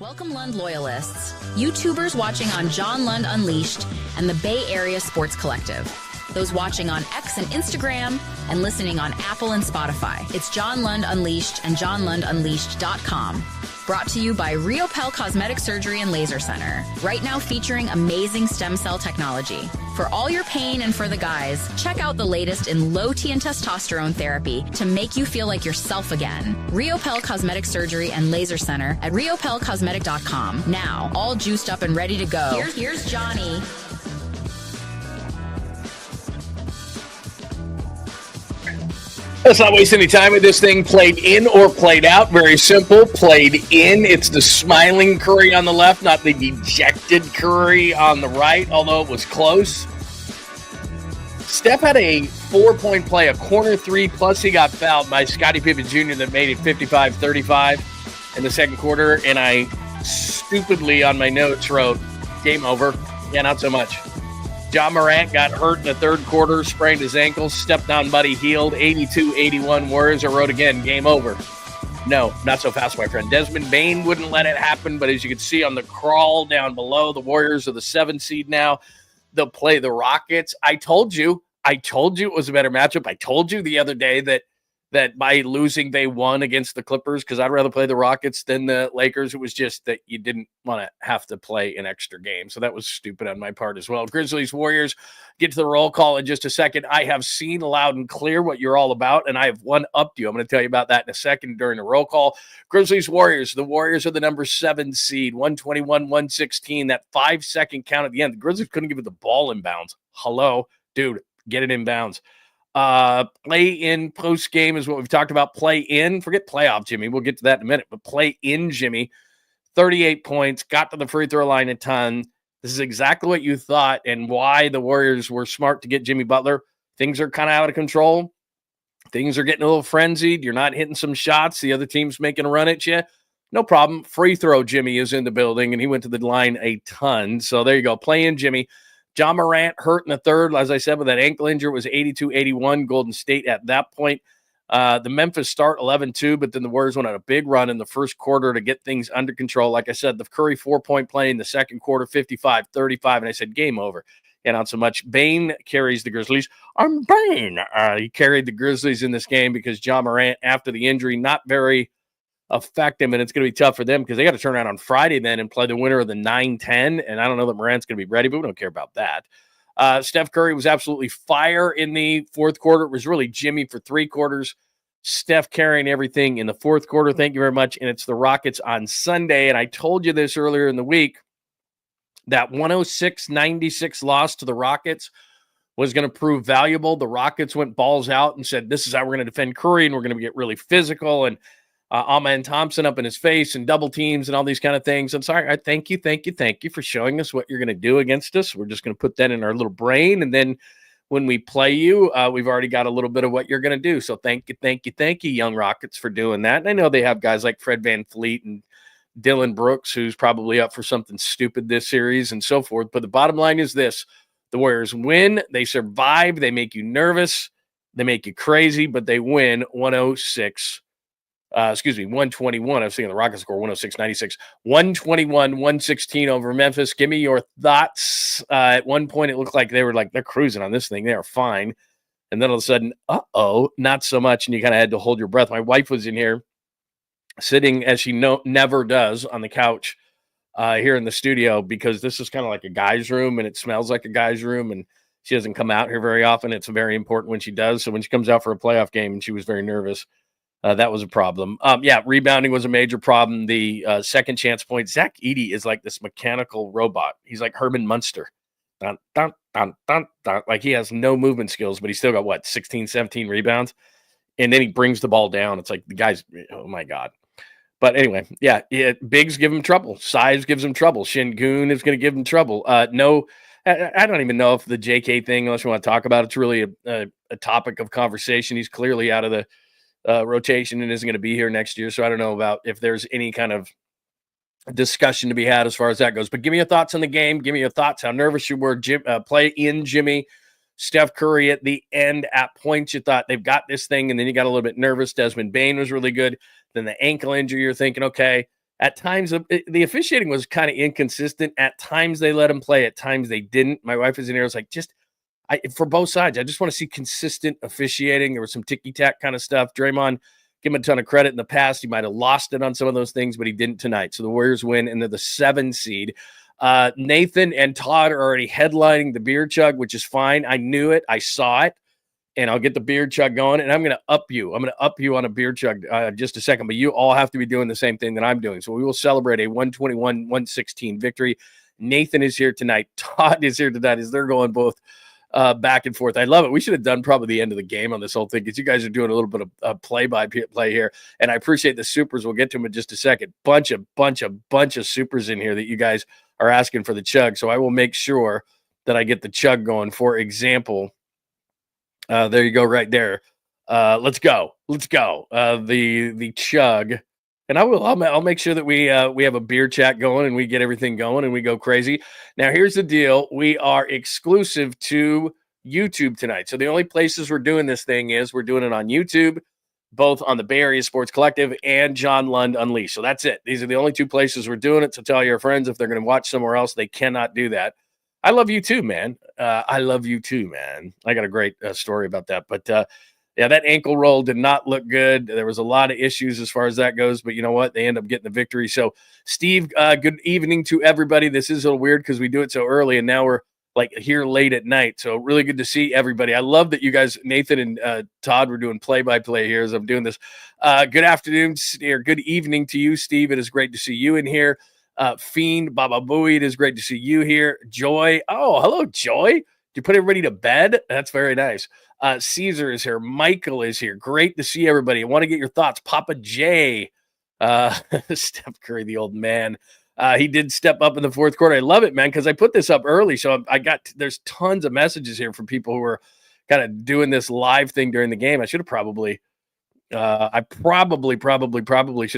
Welcome, Lund loyalists, YouTubers watching on John Lund Unleashed and the Bay Area Sports Collective, those watching on X and Instagram and listening on Apple and Spotify. It's John Lund Unleashed and JohnLundUnleashed.com. Brought to you by Riopel Cosmetic Surgery and Laser Center. Right now featuring amazing stem cell technology. For all your pain and for the guys, check out the latest in low T and testosterone therapy to make you feel like yourself again. Riopel Cosmetic Surgery and Laser Center at riopelcosmetic.com. Now, all juiced up and ready to go. Here's Johnny. Let's not waste any time with this thing. Played in or played out. Very simple. Played in. It's the smiling Curry on the left, not the dejected Curry on the right, although it was close. Steph had a 4-point play, a corner three, plus he got fouled by Scottie Pippen Jr. that made it 55-35 in the second quarter, and I stupidly on my notes wrote, game over. Yeah, not so much. Ja Morant got hurt in the third quarter, sprained his ankle, stepped on buddy, healed, 82-81 Warriors. I wrote again, game over. No, not so fast, my friend. Desmond Bane wouldn't let it happen, but as you can see on the crawl down below, the Warriors are the 7 seed now. They'll play the Rockets. I told you it was a better matchup. I told you the other day that by losing they won against the Clippers because I'd rather play the Rockets than the Lakers. It was just that you didn't want to have to play an extra game. So that was stupid on my part as well. Grizzlies, Warriors, get to the roll call in just a second. I have seen loud and clear what you're all about, and I have one-upped you. I'm going to tell you about that in a second during the roll call. Grizzlies, Warriors. The Warriors are the number 7 seed, 121-116. That 5-second count at the end. The Grizzlies couldn't give it the ball in bounds. Hello, dude, get it in bounds. Play in post game is what we've talked about. Play in, forget playoff, Jimmy. We'll get to that in a minute, but play in, Jimmy. 38 points, got to the free throw line a ton. This is exactly what you thought and why the Warriors were smart to get Jimmy Butler. Things are kind of out of control. Things are getting a little frenzied. You're not hitting some shots. The other team's making a run at you. No problem. Free throw Jimmy is in the building, and he went to the line a ton. So there you go. Play in, Jimmy. Ja Morant hurt in the third, as I said, with that ankle injury. It was 82-81 Golden State at that point. The Memphis start 11-2, but then the Warriors went on a big run in the first quarter to get things under control. Like I said, the Curry 4-point play in the second quarter, 55-35, and I said, game over. And not so much. Bane carries the Grizzlies. I'm Bane. He carried the Grizzlies in this game because Ja Morant, after the injury, not very effective, and it's going to be tough for them because they got to turn around on Friday then and play the winner of the 9-10, and I don't know that Morant's going to be ready, but we don't care about that. Steph Curry was absolutely fire in the fourth quarter. It was really Jimmy for 3 quarters. Steph carrying everything in the fourth quarter. Thank you very much, and it's the Rockets on Sunday, and I told you this earlier in the week, that 106-96 loss to the Rockets was going to prove valuable. The Rockets went balls out and said, this is how we're going to defend Curry, and we're going to get really physical, and Amen Thompson up in his face and double teams and all these kind of things. I'm sorry. Thank you for showing us what you're going to do against us. We're just going to put that in our little brain. And then when we play you, we've already got a little bit of what you're going to do. So thank you, young Rockets, for doing that. And I know they have guys like Fred VanVleet and Dylan Brooks, who's probably up for something stupid this series and so forth. But the bottom line is this. The Warriors win. They survive. They make you nervous. They make you crazy, but they win 121. I was thinking the Rockets score 106-96. 121-116 over Memphis. Give me your thoughts. At one point, it looked like they're cruising on this thing. They are fine. And then all of a sudden, not so much. And you kind of had to hold your breath. My wife was in here sitting, as she never does, on the couch here in the studio because this is kind of like a guy's room and it smells like a guy's room. And she doesn't come out here very often. It's very important when she does. So when she comes out for a playoff game, and she was very nervous. That was a problem. Rebounding was a major problem. The second chance point, Zach Edey is like this mechanical robot. He's like Herman Munster. Dun, dun, dun, dun, dun. Like he has no movement skills, but he's still got, 16, 17 rebounds? And then he brings the ball down. It's like the guy's, oh, my God. But anyway, bigs give him trouble. Size gives him trouble. Şengün is going to give him trouble. I don't even know if the JK thing, unless you want to talk about it, it's really a topic of conversation. He's clearly out of the rotation and isn't going to be here next year. So I don't know about if there's any kind of discussion to be had as far as that goes. But give me your thoughts on the game. Give me your thoughts, how nervous you were. Play in Jimmy. Steph Curry at the end at points. You thought they've got this thing, and then you got a little bit nervous. Desmond Bane was really good. Then the ankle injury, you're thinking, okay, At times, the officiating was kind of inconsistent. At times, they let him play. At times, they didn't. My wife is in here. I was like, for both sides, I just want to see consistent officiating. There was some ticky-tack kind of stuff. Draymond, give him a ton of credit in the past. He might have lost it on some of those things, but he didn't tonight. So the Warriors win, and they're the 7 seed. Nathan and Todd are already headlining the beer chug, which is fine. I knew it. I saw it. And I'll get the beer chug going, and I'm going to up you. I'm going to up you on a beer chug just a second, but you all have to be doing the same thing that I'm doing. So we will celebrate a 121-116 victory. Nathan is here tonight. Todd is here tonight as they're going both back and forth. I love it. We should have done probably the end of the game on this whole thing because you guys are doing a little bit of play-by-play here, and I appreciate the supers. We'll get to them in just a second. Bunch of supers in here that you guys are asking for the chug, so I will make sure that I get the chug going. For example, there you go, right there. Let's go. The chug, and I'll make sure that we have a beer chat going and we get everything going and we go crazy. Now, here's the deal: we are exclusive to YouTube tonight. So the only places we're doing this thing is we're doing it on YouTube, both on the Bay Area Sports Collective and John Lund Unleashed. So that's it. These are the only 2 places we're doing it. So tell your friends if they're going to watch somewhere else, they cannot do that. I love you too, man. I love you too, man. I got a great story about that. But yeah, that ankle roll did not look good. There was a lot of issues as far as that goes. But you know what? They end up getting the victory. So, Steve, good evening to everybody. This is a little weird because we do it so early, and now we're like here late at night. So really good to see everybody. I love that you guys, Nathan and Todd, were doing play-by-play here as I'm doing this. Good afternoon or good evening to you, Steve. It is great to see you in here. Fiend, Baba Booey, it is great to see you here. Joy, oh, hello, Joy. Did you put everybody to bed? That's very nice. Caesar is here. Michael is here. Great to see everybody. I want to get your thoughts. Papa J, Steph Curry, the old man. He did step up in the fourth quarter. I love it, man, because I put this up early. So there's tons of messages here from people who are kind of doing this live thing during the game. I should have probably should have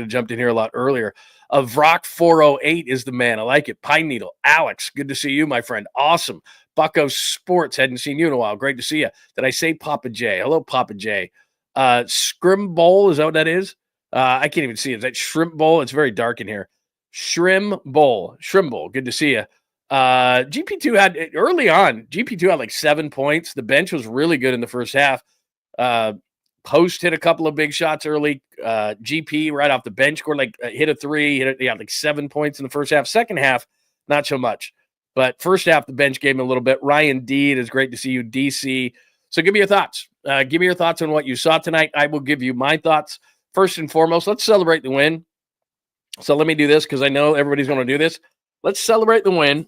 jumped in here a lot earlier. Vrock 408 is the man. I like it. Pine Needle. Alex, good to see you, my friend. Awesome. Bucko Sports, hadn't seen you in a while. Great to see you. Did I say Papa J? Hello, Papa J. Scrim Bowl, is that what that is? I can't even see it. Is that Shrimp Bowl? It's very dark in here. Shrimp Bowl. Good to see you. GP2 had, early on, GP2 had like 7 points. The bench was really good in the first half. Post hit a couple of big shots early. GP right off the bench scored hit a 3. He had like 7 points in the first half. Second half, not so much. But first half, the bench gave him a little bit. Ryan D, it is great to see you. DC. So give me your thoughts. Give me your thoughts on what you saw tonight. I will give you my thoughts. First and foremost, let's celebrate the win. So let me do this because I know everybody's going to do this. Let's celebrate the win,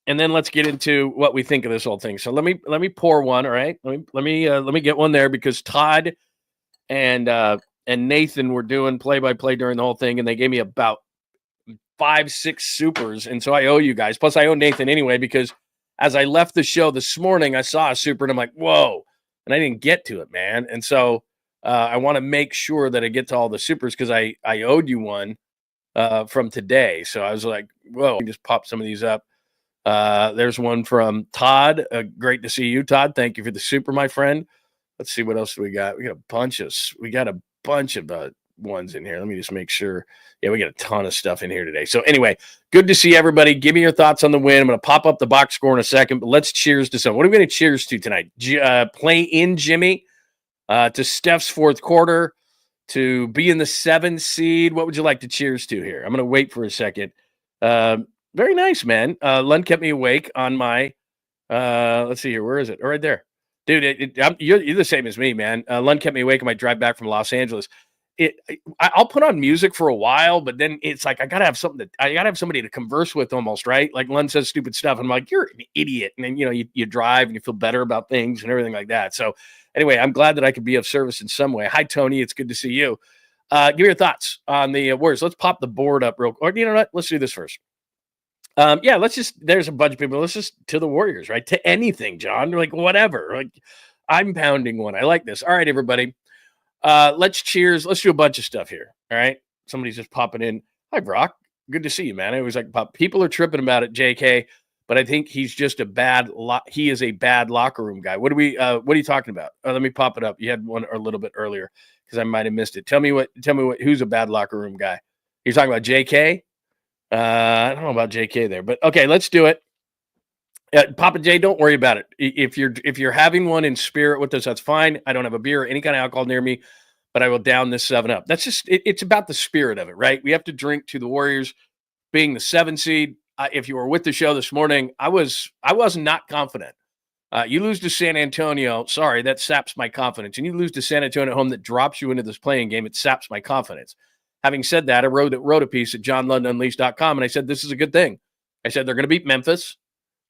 and then let's get into what we think of this whole thing. So let me pour one. All right, let me get one there because Todd and Nathan were doing play-by-play during the whole thing, and they gave me about 5-6 supers, and so I owe you guys. Plus, I owe Nathan anyway because as I left the show this morning, I saw a super, and I'm like, whoa, and I didn't get to it, man. And so I want to make sure that I get to all the supers because I owed you one from today. So I was like, whoa, just pop some of these up. There's one from Todd. Great to see you, Todd. Thank you for the super, my friend. Let's see what else do we got. We got a bunch of ones in here. Let me just make sure. Yeah, we got a ton of stuff in here today. So anyway, good to see everybody. Give me your thoughts on the win. I'm going to pop up the box score in a second, but let's cheers to some. What are we going to cheers to tonight? Play in Jimmy, to Steph's fourth quarter, to be in the 7 seed. What would you like to cheers to here? I'm going to wait for a second. Very nice, man. Lund kept me awake on my, let's see here. Where is it? Oh, right there. Dude, you're the same as me, man. Lund kept me awake on my drive back from Los Angeles. I'll put on music for a while, but then it's like I gotta have somebody to converse with almost, right? Like Lund says stupid stuff, and I'm like, you're an idiot. And then you drive and you feel better about things and everything like that. So anyway, I'm glad that I could be of service in some way. Hi, Tony. It's good to see you. Give me your thoughts on the Warriors. Let's pop the board up real quick. Or you know what? Let's do this first. There's a bunch of people. Let's just to the Warriors, right? To anything, John. Like whatever. Like I'm pounding one. I like this. All right, everybody. Let's cheers. Let's do a bunch of stuff here. All right. Somebody's just popping in. Hi, Brock. Good to see you, man. I always like pop. People are tripping about it, JK, but I think he's just he is a bad locker room guy. What are you talking about? Let me pop it up. You had one a little bit earlier because I might have missed it. Tell me who's a bad locker room guy. You're talking about JK? I don't know about JK there, but okay, let's do it. Papa J, don't worry about it. If you're having one in spirit with us, that's fine. I don't have a beer or any kind of alcohol near me, but I will down this 7-Up. That's just it's about the spirit of it, right? We have to drink to the Warriors being the 7 seed. If you were with the show this morning, I was not confident. You lose to San Antonio, sorry, that saps my confidence. And you lose to San Antonio at home that drops you into this playing game, it saps my confidence. Having said that, I wrote a piece at johnlundunleashed.com, and I said this is a good thing. I said they're going to beat Memphis.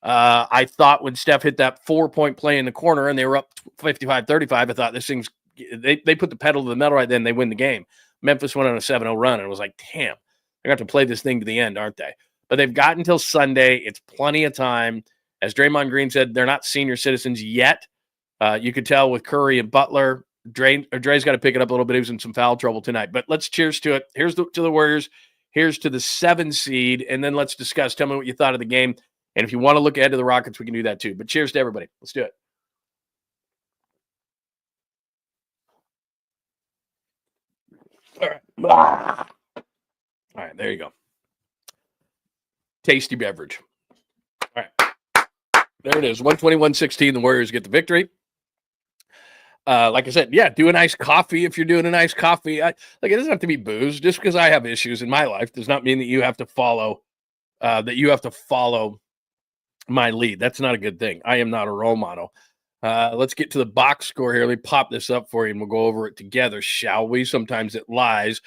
I thought when Steph hit that 4-point play in the corner and they were up 55-35, I thought this thing's they put the pedal to the metal right then, they win the game. Memphis went on a 7-0 run, and it was like, damn, they're going to have to play this thing to the end, aren't they? But they've got until Sunday. It's plenty of time. As Draymond Green said, they're not senior citizens yet. You could tell with Curry and Butler. Dre's got to pick it up a little bit. He was in some foul trouble tonight. But let's cheers to it. Here's to the Warriors. Here's to the 7 seed. And then let's discuss. Tell me what you thought of the game. And if you want to look ahead to the Rockets, we can do that too. But cheers to everybody. Let's do it. All right, there you go. Tasty beverage. All right. There it is. 121-16. The Warriors get the victory. Like I said, yeah, do a nice coffee if you're doing a nice coffee. It doesn't have to be booze. Just because I have issues in my life does not mean that you have to follow my lead. That's not a good thing. I am not a role model. Let's get to the box score here. Let me pop this up for you and we'll go over it together, shall we? Sometimes it lies.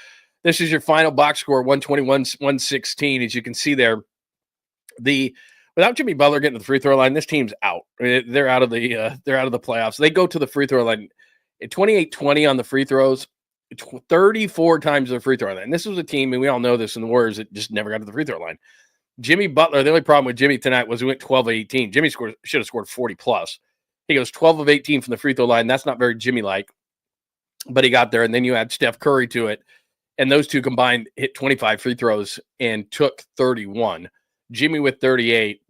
This is your final box score, 121-116. As you can see there, without Jimmy Butler getting to the free throw line, this team's out. They're out of the playoffs. They go to the free throw line at 28-20 on the free throws, 34 times the free throw line. And this was a team, and we all know this in the Warriors, that just never got to the free throw line. Jimmy Butler, the only problem with Jimmy tonight was he went 12 of 18. Jimmy should have scored 40 plus. He goes 12 of 18 from the free throw line. That's not very Jimmy-like, but he got there. And then you add Steph Curry to it, and those two combined hit 25 free throws and took 31. Jimmy with 38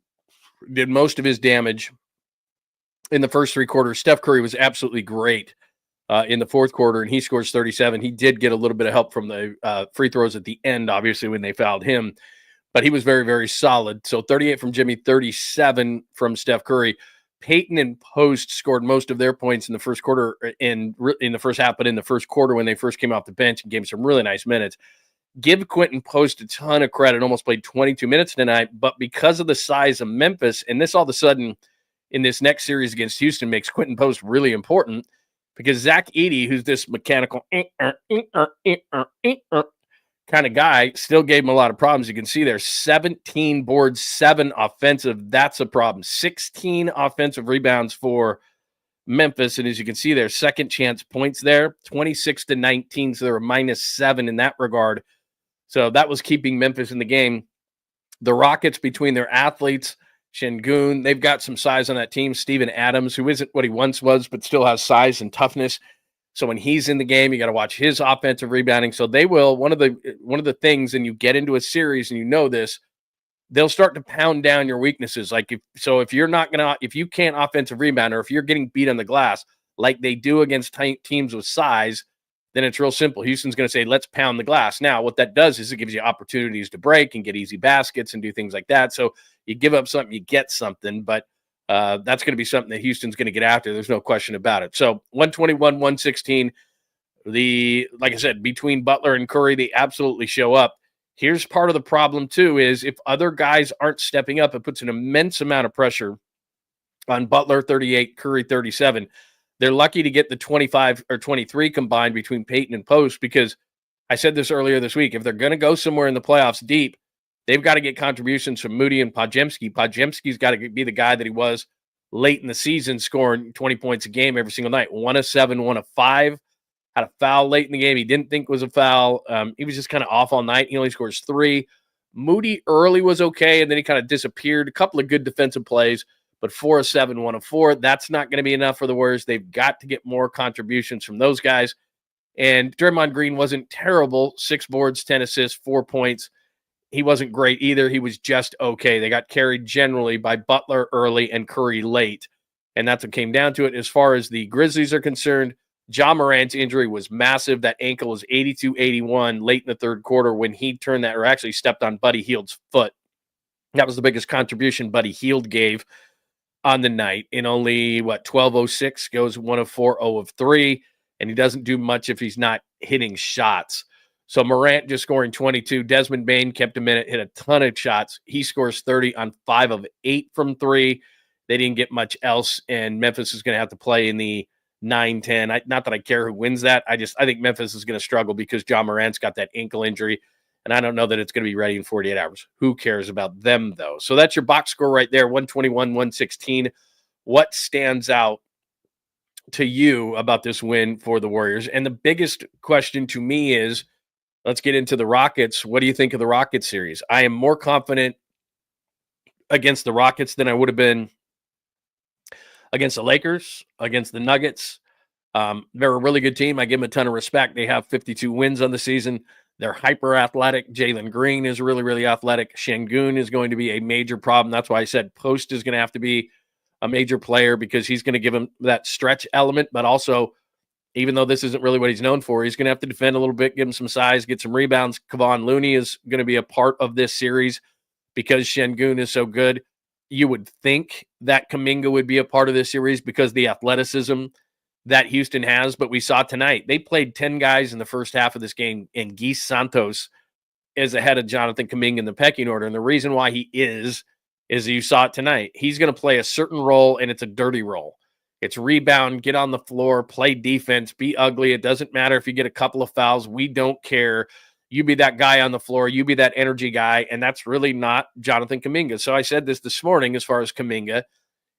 did most of his damage in the first 3 quarters. Steph Curry was absolutely great in the fourth quarter, and he scores 37. He did get a little bit of help from the free throws at the end, obviously, when they fouled him, but he was very, very solid. So 38 from Jimmy, 37 from Steph Curry. Peyton and Post scored most of their points in the first quarter, in the first half, but in the first quarter when they first came off the bench and gave some really nice minutes. Give Quentin Post a ton of credit. Almost played 22 minutes tonight, but because of the size of Memphis, and this all of a sudden in this next series against Houston makes Quentin Post really important, because Zach Edey, who's this mechanical kind of guy, still gave him a lot of problems. You can see there, 17 boards, 7 offensive. That's a problem. 16 offensive rebounds for Memphis. And as you can see there, second chance points there, 26-19. So they were -7 in that regard. So that was keeping Memphis in the game. The Rockets, between their athletes, Şengün, they've got some size on that team. Steven Adams, who isn't what he once was, but still has size and toughness. So when he's in the game, you got to watch his offensive rebounding. So they will, one of the things, and you get into a series and you know this, they'll start to pound down your weaknesses. Like if you can't offensive rebound, or if you're getting beat on the glass like they do against teams with size, then it's real simple. Houston's going to say, let's pound the glass. Now, what that does is it gives you opportunities to break and get easy baskets and do things like that. So you give up something, you get something, but that's going to be something that Houston's going to get after. There's no question about it. So 121-116, like I said, between Butler and Curry, they absolutely show up. Here's part of the problem too, is if other guys aren't stepping up, it puts an immense amount of pressure on Butler, 38, Curry, 37. They're lucky to get the 25 or 23 combined between Peyton and Post, because I said this earlier this week, if they're going to go somewhere in the playoffs deep, they've got to get contributions from Moody and Podziemski. Podziemski's got to be the guy that he was late in the season, scoring 20 points a game every single night. 1 of 7, 1 of 5. Had a foul late in the game he didn't think was a foul. He was just kind of off all night. He only scores 3. Moody early was okay, and then he kind of disappeared. A couple of good defensive plays, but 4 of 7, 1 of 4. That's not going to be enough for the Warriors. They've got to get more contributions from those guys. And Draymond Green wasn't terrible. 6 boards, 10 assists, 4 points. He wasn't great either. He was just okay. They got carried generally by Butler early and Curry late, and that's what came down to it. As far as the Grizzlies are concerned, Ja Morant's injury was massive. That ankle was 82-81 late in the third quarter when he turned that, or actually stepped on Buddy Hield's foot. That was the biggest contribution Buddy Hield gave on the night. In only, 12:06, goes 1 of 4, 0 of 3, and he doesn't do much if he's not hitting shots. So Morant just scoring 22. Desmond Bane kept him in it, hit a ton of shots. He scores 30 on 5 of 8 from 3. They didn't get much else, and Memphis is going to have to play in the 9-10. Not that I care who wins that. I think Memphis is going to struggle because Ja Morant's got that ankle injury, and I don't know that it's going to be ready in 48 hours. Who cares about them, though? So that's your box score right there, 121-116. What stands out to you about this win for the Warriors? And the biggest question to me is, let's get into the Rockets. What do you think of the Rockets series? I am more confident against the Rockets than I would have been against the Lakers, against the Nuggets. They're a really good team. I give them a ton of respect. They have 52 wins on the season. They're hyper athletic. Jalen Green is really, really athletic. Şengün is going to be a major problem. That's why I said Post is going to have to be a major player, because he's going to give him that stretch element, but also, even though this isn't really what he's known for, he's going to have to defend a little bit, give him some size, get some rebounds. Kevon Looney is going to be a part of this series because Şengün is so good. You would think that Kuminga would be a part of this series because the athleticism that Houston has, but we saw tonight, they played 10 guys in the first half of this game, and Guy Santos is ahead of Jonathan Kuminga in the pecking order. And the reason why he is you saw it tonight. He's going to play a certain role, and it's a dirty role. It's rebound, get on the floor, play defense, be ugly. It doesn't matter if you get a couple of fouls. We don't care. You be that guy on the floor. You be that energy guy, and that's really not Jonathan Kuminga. So I said this morning as far as Kuminga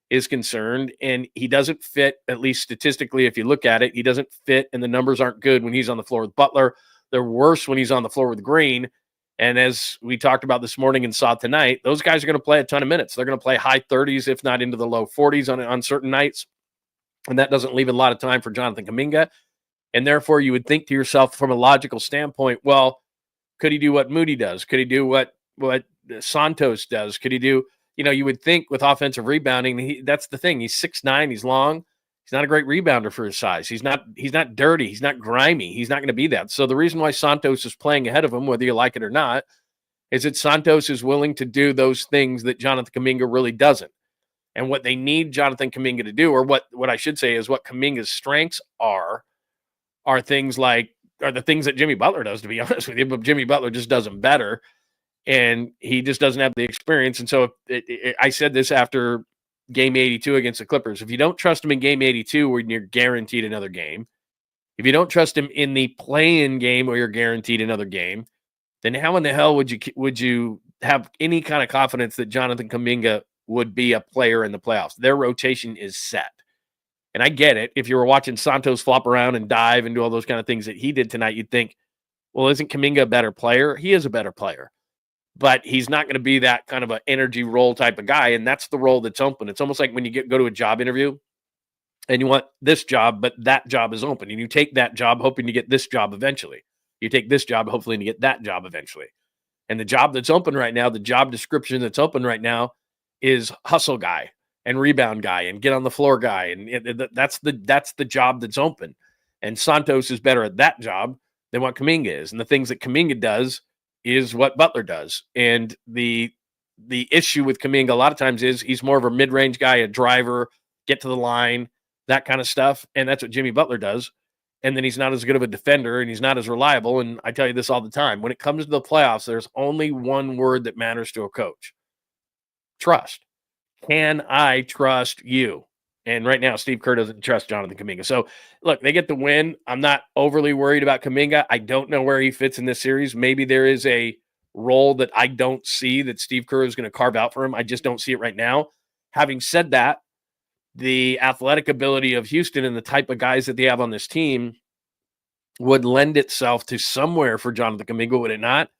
is concerned, and he doesn't fit, at least statistically, if you look at it, he doesn't fit, and the numbers aren't good when he's on the floor with Butler. They're worse when he's on the floor with Green. And as we talked about this morning and saw tonight, those guys are going to play a ton of minutes. They're going to play high 30s, if not into the low 40s on certain nights. And that doesn't leave a lot of time for Jonathan Kuminga. And therefore, you would think to yourself from a logical standpoint, well, could he do what Moody does? Could he do what Santos does? Could he do, you would think with offensive rebounding, that's the thing. He's 6'9", he's long. He's not a great rebounder for his size. He's not dirty. He's not grimy. He's not going to be that. So the reason why Santos is playing ahead of him, whether you like it or not, is that Santos is willing to do those things that Jonathan Kuminga really doesn't. And what they need Jonathan Kuminga to do, or what I should say is what Kuminga's strengths are the things that Jimmy Butler does, to be honest with you. But Jimmy Butler just does them better, and he just doesn't have the experience. And so I said this after Game 82 against the Clippers. If you don't trust him in Game 82, where you're guaranteed another game, if you don't trust him in the play-in game where you're guaranteed another game, then how in the hell would you have any kind of confidence that Jonathan Kuminga would be a player in the playoffs? Their rotation is set. And I get it. If you were watching Santos flop around and dive and do all those kind of things that he did tonight, you'd think, well, isn't Kuminga a better player? He is a better player. But he's not going to be that kind of an energy role type of guy, and that's the role that's open. It's almost like when you go to a job interview and you want this job, but that job is open, and you take that job hoping to get this job eventually. You take this job hopefully to get that job eventually. And the job that's open right now, the job description that's open right now, is hustle guy and rebound guy and get on the floor guy, and that's the job that's open. And Santos is better at that job than what Kuminga is, and the things that Kuminga does is what Butler does. And the issue with Kuminga a lot of times is he's more of a mid-range guy, a driver, get to the line, that kind of stuff. And that's what Jimmy Butler does. And then he's not as good of a defender, and he's not as reliable. And I tell you this all the time. When it comes to the playoffs, there's only one word that matters to a coach: trust. Can I trust you? And right now, Steve Kerr doesn't trust Jonathan Kuminga. So, look, they get the win. I'm not overly worried about Kuminga. I don't know where he fits in this series. Maybe there is a role that I don't see that Steve Kerr is going to carve out for him. I just don't see it right now. Having said that, the athletic ability of Houston and the type of guys that they have on this team would lend itself to somewhere for Jonathan Kuminga, would it not?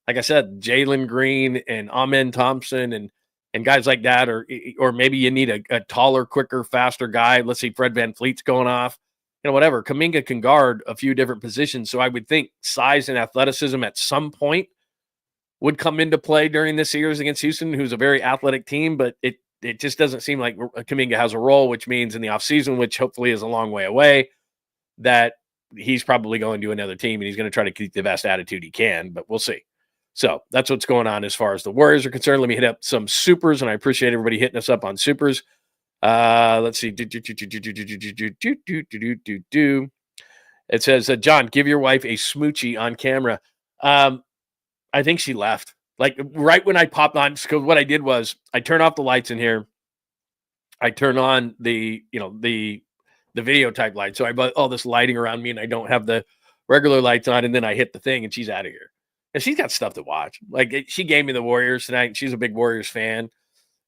Like I said, Jalen Green and Amen Thompson and guys like that, or maybe you need a taller, quicker, faster guy. Let's see, Fred VanVleet's going off. Whatever. Kuminga can guard a few different positions, so I would think size and athleticism at some point would come into play during this series against Houston, who's a very athletic team, but it just doesn't seem like Kuminga has a role, which means in the offseason, which hopefully is a long way away, that he's probably going to another team and he's going to try to keep the best attitude he can, but we'll see. So that's what's going on as far as the Warriors are concerned. Let me hit up some supers, and I appreciate everybody hitting us up on supers. Let's see. It says, John, give your wife a smoochie on camera. I think she left. Like right when I popped on, because what I did was I turn off the lights in here. I turn on the video type light. So I bought all this lighting around me and I don't have the regular lights on. And then I hit the thing and she's out of here. And she's got stuff to watch. Like she gave me the Warriors tonight. She's a big Warriors fan.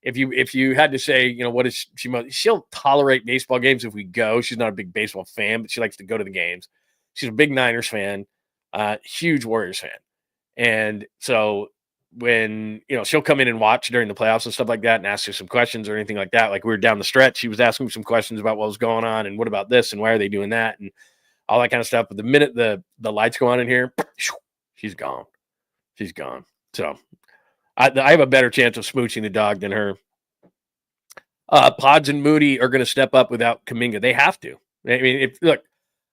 If you had to say, what is she'll tolerate baseball games if we go. She's not a big baseball fan, but she likes to go to the games. She's a big Niners fan, huge Warriors fan. And so when, she'll come in and watch during the playoffs and stuff like that and ask her some questions or anything like that. Like we were down the stretch, she was asking me some questions about what was going on and what about this and why are they doing that and all that kind of stuff. But the minute the lights go on in here, she's gone. She's gone. So I have a better chance of smooching the dog than her. Pods and Moody are going to step up without Kuminga. They have to. I mean, look,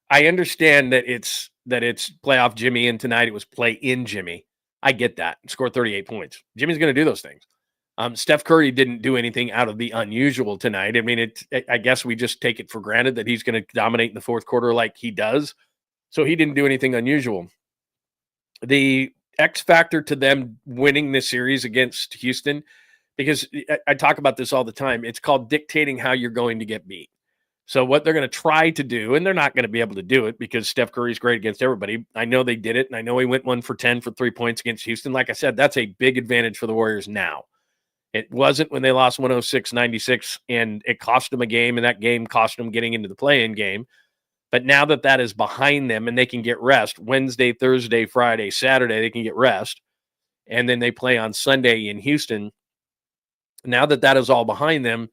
I understand that it's playoff Jimmy and tonight it was play in Jimmy. I get that. Score 38 points. Jimmy's going to do those things. Steph Curry didn't do anything out of the unusual tonight. I mean, I guess we just take it for granted that he's going to dominate in the fourth quarter like he does. So he didn't do anything unusual. The X factor to them winning this series against Houston, because I talk about this all the time, it's called dictating how you're going to get beat. So what they're going to try to do, and they're not going to be able to do it because Steph Curry's great against everybody. I know they did it, and I know he went 1 for 10 for 3 points against Houston. Like I said, that's a big advantage for the Warriors now. It wasn't when they lost 106-96, and it cost them a game, and that game cost them getting into the play-in game. But now that is behind them, and they can get rest Wednesday, Thursday, Friday, Saturday, they can get rest, and then they play on Sunday in Houston. Now that is all behind them,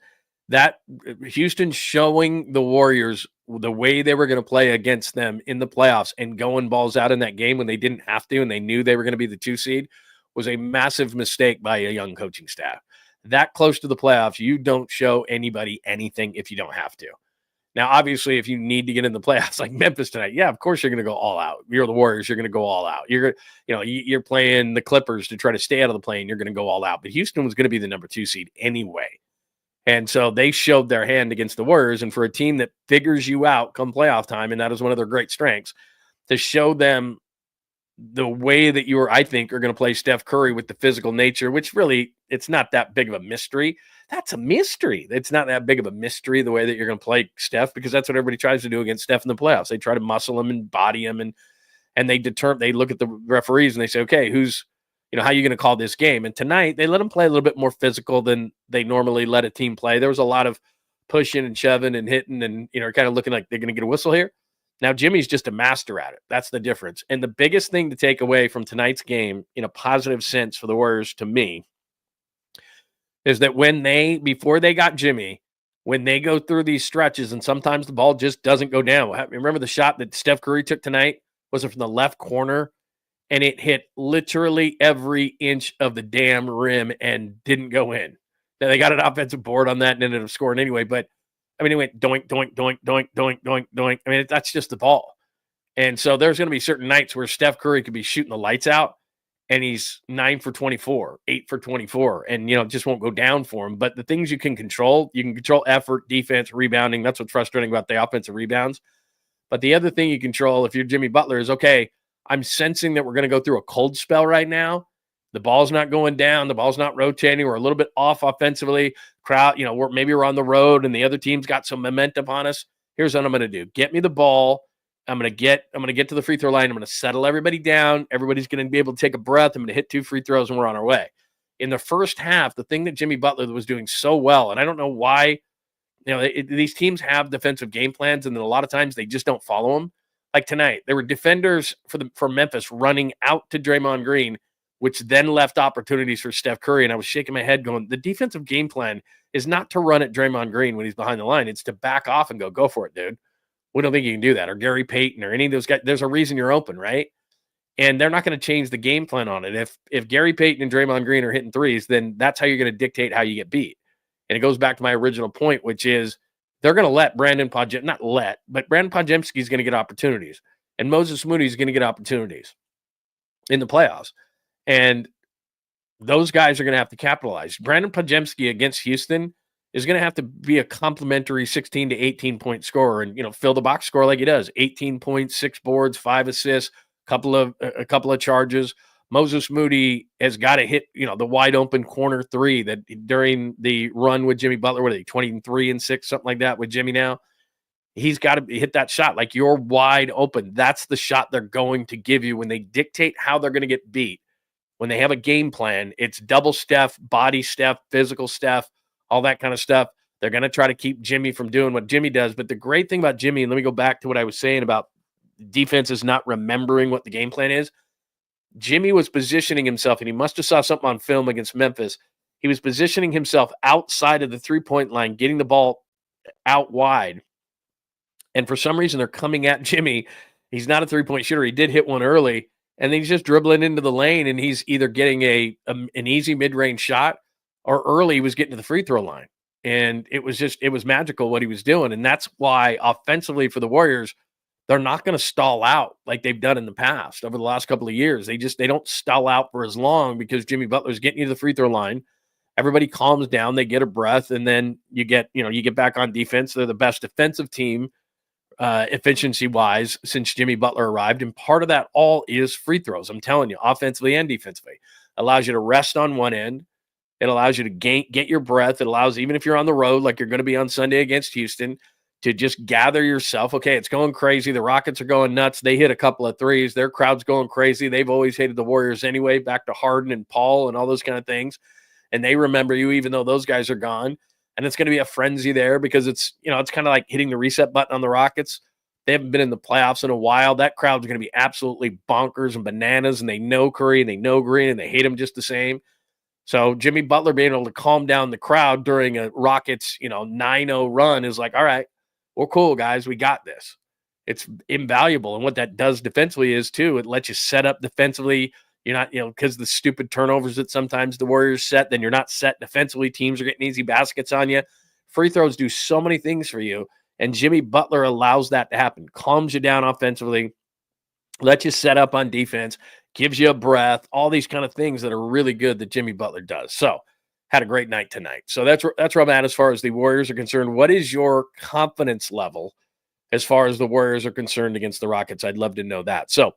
that Houston showing the Warriors the way they were going to play against them in the playoffs and going balls out in that game when they didn't have to and they knew they were going to be the 2 seed was a massive mistake by a young coaching staff. That close to the playoffs, you don't show anybody anything if you don't have to. Now, obviously, if you need to get in the playoffs like Memphis tonight, yeah, of course you're going to go all out. You're the Warriors, you're going to go all out. You're playing the Clippers to try to stay out of the play, and you're going to go all out. But Houston was going to be the number 2 seed anyway. And so they showed their hand against the Warriors. And for a team that figures you out come playoff time, and that is one of their great strengths, to show them the way that I think, are going to play Steph Curry with the physical nature, which really, it's not that big of a mystery. That's a mystery. It's not that big of a mystery, the way that you're going to play Steph, because that's what everybody tries to do against Steph in the playoffs. They try to muscle him and body him, and they look at the referees and they say, okay, how are you going to call this game? And tonight, they let them play a little bit more physical than they normally let a team play. There was a lot of pushing and shoving and hitting and, kind of looking like they're going to get a whistle here. Now, Jimmy's just a master at it. That's the difference. And the biggest thing to take away from tonight's game in a positive sense for the Warriors, to me, is that before they got Jimmy, when they go through these stretches and sometimes the ball just doesn't go down. Remember the shot that Steph Curry took tonight? Was it from the left corner? And it hit literally every inch of the damn rim and didn't go in. Now, they got an offensive board on that and ended up scoring anyway. But, it went doink, doink, doink, doink, doink, doink, doink. That's just the ball. And so there's going to be certain nights where Steph Curry could be shooting the lights out and he's 9 for 24, 8 for 24, and, it just won't go down for him. But the things you can control effort, defense, rebounding. That's what's frustrating about the offensive rebounds. But the other thing you control if you're Jimmy Butler is, okay, I'm sensing that we're going to go through a cold spell right now. The ball's not going down. The ball's not rotating. We're a little bit off offensively. Crowd, we're on the road and the other team's got some momentum on us. Here's what I'm going to do. Get me the ball. I'm going to get to the free throw line. I'm going to settle everybody down. Everybody's going to be able to take a breath. I'm going to hit 2 free throws and we're on our way. In the first half, the thing that Jimmy Butler was doing so well, and I don't know why, these teams have defensive game plans, and then a lot of times they just don't follow them. Like tonight, there were defenders for Memphis running out to Draymond Green, which then left opportunities for Steph Curry. And I was shaking my head going, the defensive game plan is not to run at Draymond Green when he's behind the line. It's to back off and go for it, dude. We don't think you can do that. Or Gary Payton or any of those guys. There's a reason you're open, right? And they're not going to change the game plan on it. If Gary Payton and Draymond Green are hitting threes, then that's how you're going to dictate how you get beat. And it goes back to my original point, which is they're going to let Brandon Podziemski is going to get opportunities, and Moses Moody is going to get opportunities in the playoffs. And those guys are going to have to capitalize. Brandon Podziemski against Houston is going to have to be a complimentary 16 to 18 point scorer and, fill the box score like he does. 18 points, 6 boards, 5 assists, a couple of charges. Moses Moody has got to hit, the wide open corner three that during the run with Jimmy Butler, what are they, 23-6, something like that with Jimmy now? He's got to hit that shot like you're wide open. That's the shot they're going to give you when they dictate how they're going to get beat. When they have a game plan, it's double Steph, body Steph, physical Steph, all that kind of stuff. They're going to try to keep Jimmy from doing what Jimmy does. But the great thing about Jimmy, and let me go back to what I was saying about defenses not remembering what the game plan is. Jimmy was positioning himself, and he must have saw something on film against Memphis. He was positioning himself outside of the three-point line, getting the ball out wide. And for some reason, they're coming at Jimmy. He's not a three-point shooter. He did hit one early, and then he's just dribbling into the lane, and he's either getting an easy mid-range shot, or early he was getting to the free throw line. And it was magical what he was doing. And that's why offensively for the Warriors, they're not going to stall out like they've done in the past over the last couple of years. They don't stall out for as long because Jimmy Butler's getting you to the free throw line. Everybody calms down, they get a breath, and then you get back on defense. They're the best defensive team efficiency-wise since Jimmy Butler arrived. And part of that all is free throws. I'm telling you, offensively and defensively. Allows you to rest on one end. It allows you to get your breath. It allows, even if you're on the road like you're going to be on Sunday against Houston, to just gather yourself. Okay, it's going crazy. The Rockets are going nuts. They hit a couple of threes. Their crowd's going crazy. They've always hated the Warriors anyway, back to Harden and Paul and all those kind of things. And they remember you even though those guys are gone. And it's going to be a frenzy there because it's kind of like hitting the reset button on the Rockets. They haven't been in the playoffs in a while. That crowd's going to be absolutely bonkers and bananas, and they know Curry and they know Green and they hate him just the same. So Jimmy Butler being able to calm down the crowd during a Rockets, 9-0 run is like, all right, we're cool, guys. We got this. It's invaluable. And what that does defensively is, too, it lets you set up defensively. You're not, because the stupid turnovers that sometimes the Warriors set, then you're not set defensively. Teams are getting easy baskets on you. Free throws do so many things for you. And Jimmy Butler allows that to happen. Calms you down offensively. Lets you set up on defense. Gives you a breath. All these kind of things that are really good that Jimmy Butler does. So, had a great night tonight. So that's where I'm at as far as the Warriors are concerned. What is your confidence level as far as the Warriors are concerned against the Rockets? I'd love to know that. So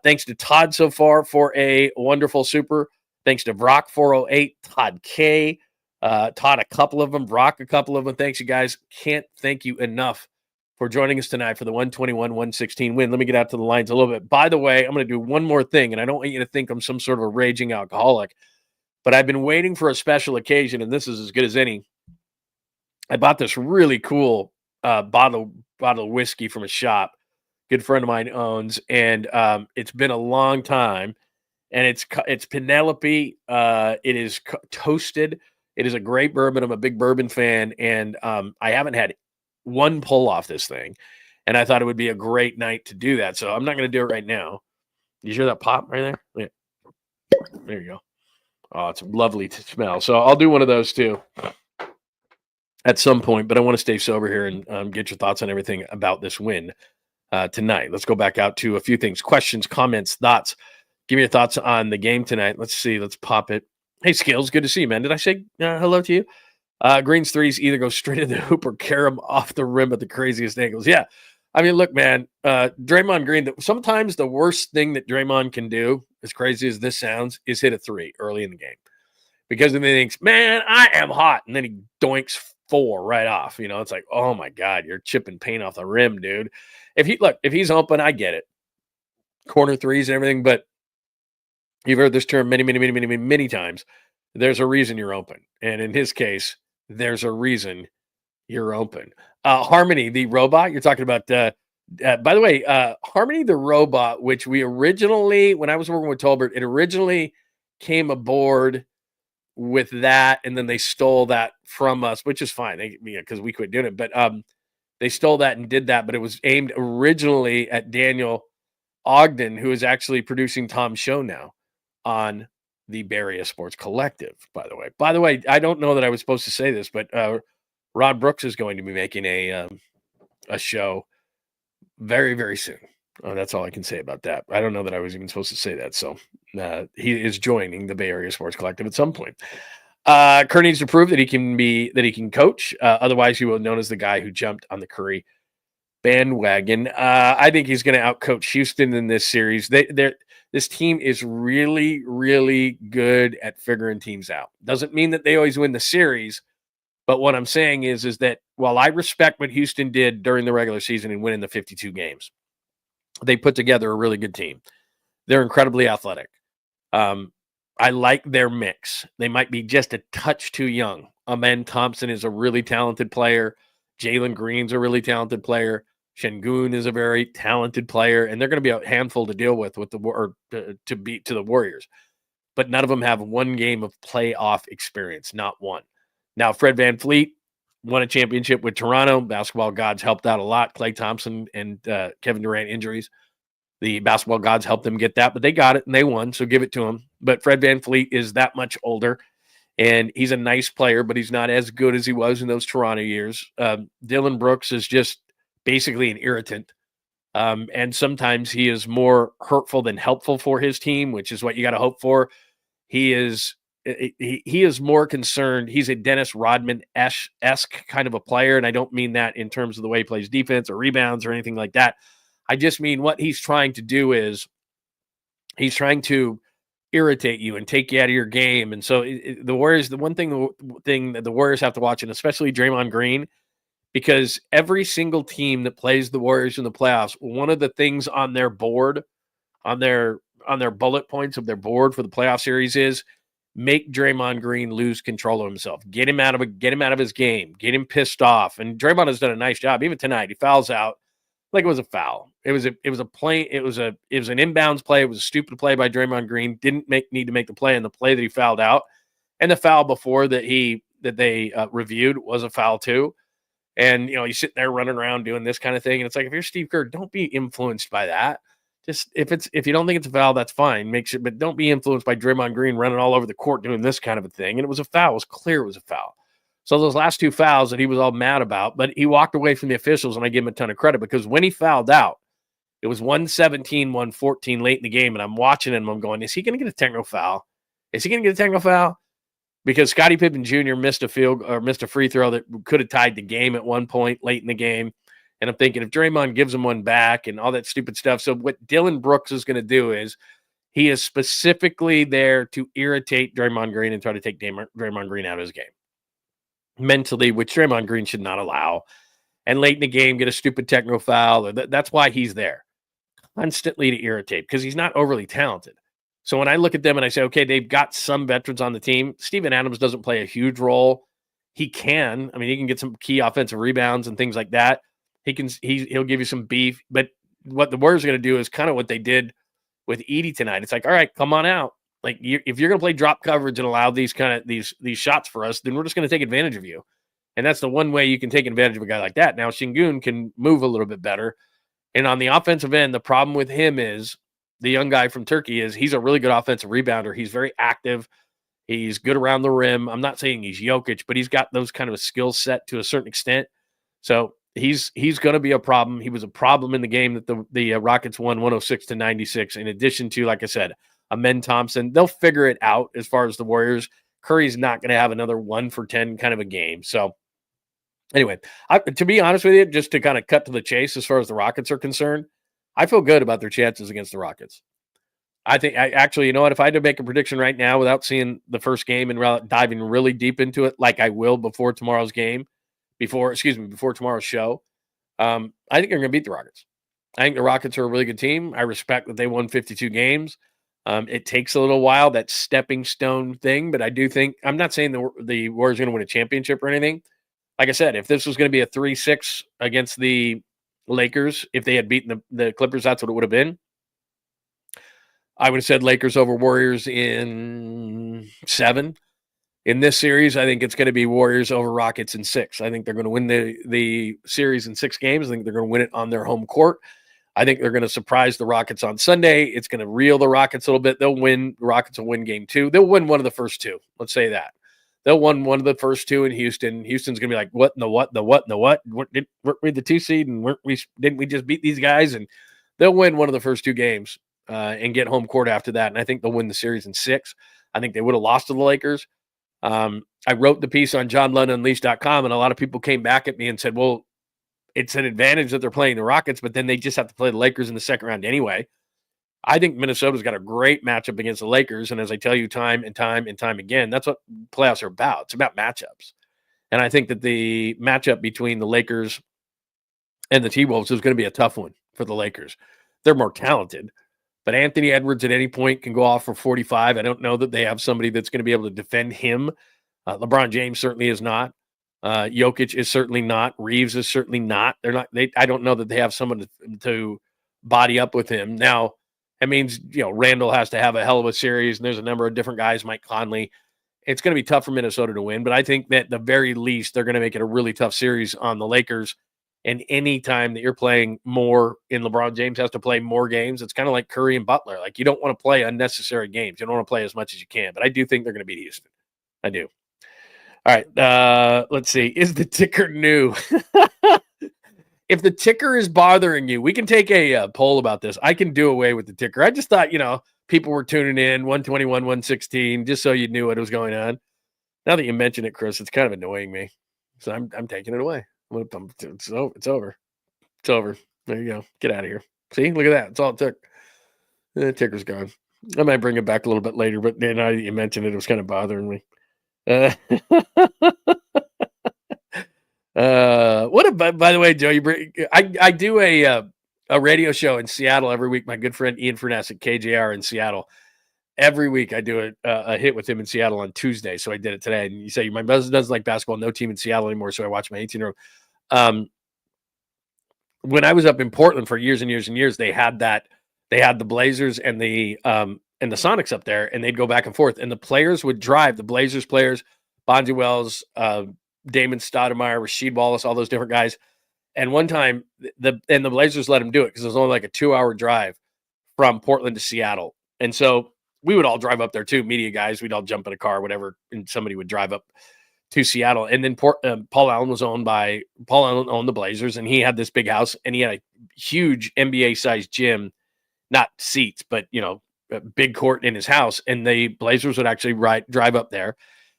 thanks to Todd so far for a wonderful super. Thanks to Brock 408, Todd K, Todd a couple of them, Brock a couple of them. Thanks, you guys. Can't thank you enough for joining us tonight for the 121-116 win. Let me get out to the lines a little bit. By the way, I'm going to do one more thing, and I don't want you to think I'm some sort of a raging alcoholic. But I've been waiting for a special occasion, and this is as good as any. I bought this really cool bottle of whiskey from a shop good friend of mine owns, and it's been a long time. And it's Penelope. It is toasted. It is a great bourbon. I'm a big bourbon fan, and I haven't had one pull off this thing. And I thought it would be a great night to do that. So I'm not going to do it right now. You hear that pop right there? Yeah. There you go. Oh, it's lovely to smell. So I'll do one of those too at some point, but I want to stay sober here and get your thoughts on everything about this win tonight. Let's go back out to a few things. Questions, comments, thoughts. Give me your thoughts on the game tonight. Let's see. Let's pop it. Hey, Skills. Good to see you, man. Did I say hello to you? Green's threes either go straight in the hoop or carry them off the rim at the craziest angles. Yeah. I mean, look, man, Draymond Green, sometimes the worst thing that Draymond can do, as crazy as this sounds, is hit a three early in the game. Because then he thinks, man, I am hot. And then he doinks four right off. You know, it's like, oh, my God, you're chipping paint off the rim, dude. If he's open, I get it. Corner threes and everything. But you've heard this term many times. There's a reason you're open. And in his case, there's a reason you're open. Harmony, the robot, you're talking about, by the way, Harmony, the robot, which we originally, when I was working with Tolbert, it originally came aboard with that, and then they stole that from us, which is fine, because we quit doing it. But they stole that and did that, but it was aimed originally at Daniel Ogden, who is actually producing Tom's show now on the Bay Area Sports Collective, by the way. By the way, I don't know that I was supposed to say this, but Rod Brooks is going to be making a show very, very soon. That's all I can say about that. I don't know that I was even supposed to say that. So he is joining the Bay Area Sports Collective at some point. Kerr needs to prove that he can coach. Otherwise, he will be known as the guy who jumped on the Curry bandwagon. I think he's going to outcoach Houston in this series. This team is really, really good at figuring teams out. Doesn't mean that they always win the series, but what I'm saying is that while I respect what Houston did during the regular season and winning the 52 games, they put together a really good team. They're incredibly athletic. I like their mix. They might be just a touch too young. Amen Thompson is a really talented player. Jalen Green's a really talented player. Şengün is a very talented player, and they're going to be a handful to deal with to beat to the Warriors. But none of them have one game of playoff experience, not one. Now, Fred VanVleet won a championship with Toronto. Basketball gods helped out a lot. Klay Thompson and Kevin Durant injuries. The basketball gods helped them get that, but they got it and they won, so give it to them. But Fred VanVleet is that much older, and he's a nice player, but he's not as good as he was in those Toronto years. Dillon Brooks is just basically an irritant, and sometimes he is more hurtful than helpful for his team, which is what you got to hope for. He is more concerned. He's a Dennis Rodman-esque kind of a player, and I don't mean that in terms of the way he plays defense or rebounds or anything like that. I just mean what he's trying to do is he's trying to irritate you and take you out of your game. And so the Warriors, the one thing that the Warriors have to watch, and especially Draymond Green, because every single team that plays the Warriors in the playoffs, one of the things on their board, on their bullet points of their board for the playoff series is make Draymond Green lose control of himself. Get him out of his game. Get him pissed off. And Draymond has done a nice job. Even tonight, he fouls out like it was a foul. It was an inbounds play. It was a stupid play by Draymond Green. Didn't need to make the play, and the play that he fouled out, and the foul before that they reviewed was a foul too. And he's sitting there running around doing this kind of thing, and it's like, if you're Steve Kerr, don't be influenced by that. Just if you don't think it's a foul, that's fine. Make sure, but don't be influenced by Draymond Green running all over the court doing this kind of a thing. And it was a foul. It was clear it was a foul. So those last two fouls that he was all mad about, but he walked away from the officials, and I give him a ton of credit, because when he fouled out, it was 117, 114 late in the game, and I'm watching him. I'm going, is he going to get a technical foul? Is he going to get a technical foul? Because Scottie Pippen Jr. missed a free throw that could have tied the game at one point late in the game. And I'm thinking, if Draymond gives him one back and all that stupid stuff. So what Dillon Brooks is going to do is he is specifically there to irritate Draymond Green and try to take Draymond Green out of his game mentally, which Draymond Green should not allow. And late in the game, get a stupid technical foul. That's why he's there constantly to irritate, because he's not overly talented. So when I look at them and I say, okay, they've got some veterans on the team. Steven Adams doesn't play a huge role. He can get some key offensive rebounds and things like that. He'll give you some beef. But what the Warriors are going to do is kind of what they did with Edey tonight. It's like, all right, come on out. Like, if you're going to play drop coverage and allow these shots for us, then we're just going to take advantage of you. And that's the one way you can take advantage of a guy like that. Now, Şengün can move a little bit better. And on the offensive end, the problem with him is, the young guy from Turkey, is he's a really good offensive rebounder. He's very active. He's good around the rim. I'm not saying he's Jokic, but he's got those kind of a skill set to a certain extent. So he's going to be a problem. He was a problem in the game that the Rockets won 106-96. In addition to, like I said, Amen Thompson, they'll figure it out as far as the Warriors. Curry's not going to have another 1 for 10 kind of a game. So anyway, to be honest with you, just to kind of cut to the chase as far as the Rockets are concerned, I feel good about their chances against the Rockets. I think you know what? If I had to make a prediction right now without seeing the first game and diving really deep into it, like I will before tomorrow's game, before tomorrow's show, I think they're going to beat the Rockets. I think the Rockets are a really good team. I respect that they won 52 games. It takes a little while, that stepping stone thing, but I do think, I'm not saying the Warriors are going to win a championship or anything. Like I said, if this was going to be a 3-6 against the Lakers, if they had beaten the Clippers, that's what it would have been. I would have said Lakers over Warriors in 7. In this series, I think it's going to be Warriors over Rockets in 6. I think they're going to win the series in 6 games. I think they're going to win it on their home court. I think they're going to surprise the Rockets on Sunday. It's going to reel the Rockets a little bit. The Rockets will win game 2. They'll win one of the first 2. Let's say that. They'll win one of the first two in Houston. Houston's going to be like, what in the what, the what, and the what? Weren't we the 2 seed, and didn't we just beat these guys? And they'll win one of the first two games and get home court after that. And I think they'll win the series in 6. I think they would have lost to the Lakers. I wrote the piece on JohnLundUnleashed.com, and a lot of people came back at me and said, well, it's an advantage that they're playing the Rockets, but then they just have to play the Lakers in the second round anyway. I think Minnesota's got a great matchup against the Lakers, and as I tell you time and time and time again, that's what playoffs are about. It's about matchups. And I think that the matchup between the Lakers and the T-Wolves is going to be a tough one for the Lakers. They're more talented, but Anthony Edwards at any point can go off for 45. I don't know that they have somebody that's going to be able to defend him. LeBron James certainly is not. Jokic is certainly not. Reeves is certainly not. They're not. I don't know that they have someone to body up with him. Now, that means, Randall has to have a hell of a series, and there's a number of different guys, Mike Conley. It's going to be tough for Minnesota to win, but I think that at the very least, they're going to make it a really tough series on the Lakers. And any time that you're playing more, and LeBron James has to play more games, it's kind of like Curry and Butler. Like, you don't want to play unnecessary games. You don't want to play as much as you can, but I do think they're going to beat Houston. I do. All right, let's see. Is the ticker new? If the ticker is bothering you, we can take a poll about this. I can do away with the ticker. I just thought, people were tuning in, 121, 116, just so you knew what was going on. Now that you mention it, Chris, it's kind of annoying me. So I'm taking it away. It's over. It's over. There you go. Get out of here. See, look at that. It's all it took. The ticker's gone. I might bring it back a little bit later, but now that you mentioned it, it was kind of bothering me. By the way, Joe, I do a radio show in Seattle every week. My good friend Ian Furness at KJR in Seattle. Every week I do a hit with him in Seattle on Tuesday. So I did it today. And you say, my husband doesn't like basketball, no team in Seattle anymore. So I watch my 18-year-old. When I was up in Portland for years and years and years, they had the Blazers and the Sonics up there, and they'd go back and forth. And the players would drive, the Blazers players, Bonzi Wells, Damon Stoudemire, Rasheed Wallace, all those different guys. And one time, the Blazers let him do it because it was only like a 2-hour drive from Portland to Seattle. And so we would all drive up there too, media guys. We'd all jump in a car, whatever, and somebody would drive up to Seattle. And then Paul Allen owned the Blazers, and he had this big house, and he had a huge NBA-sized gym, not seats, but, a big court in his house. And the Blazers would actually drive up there,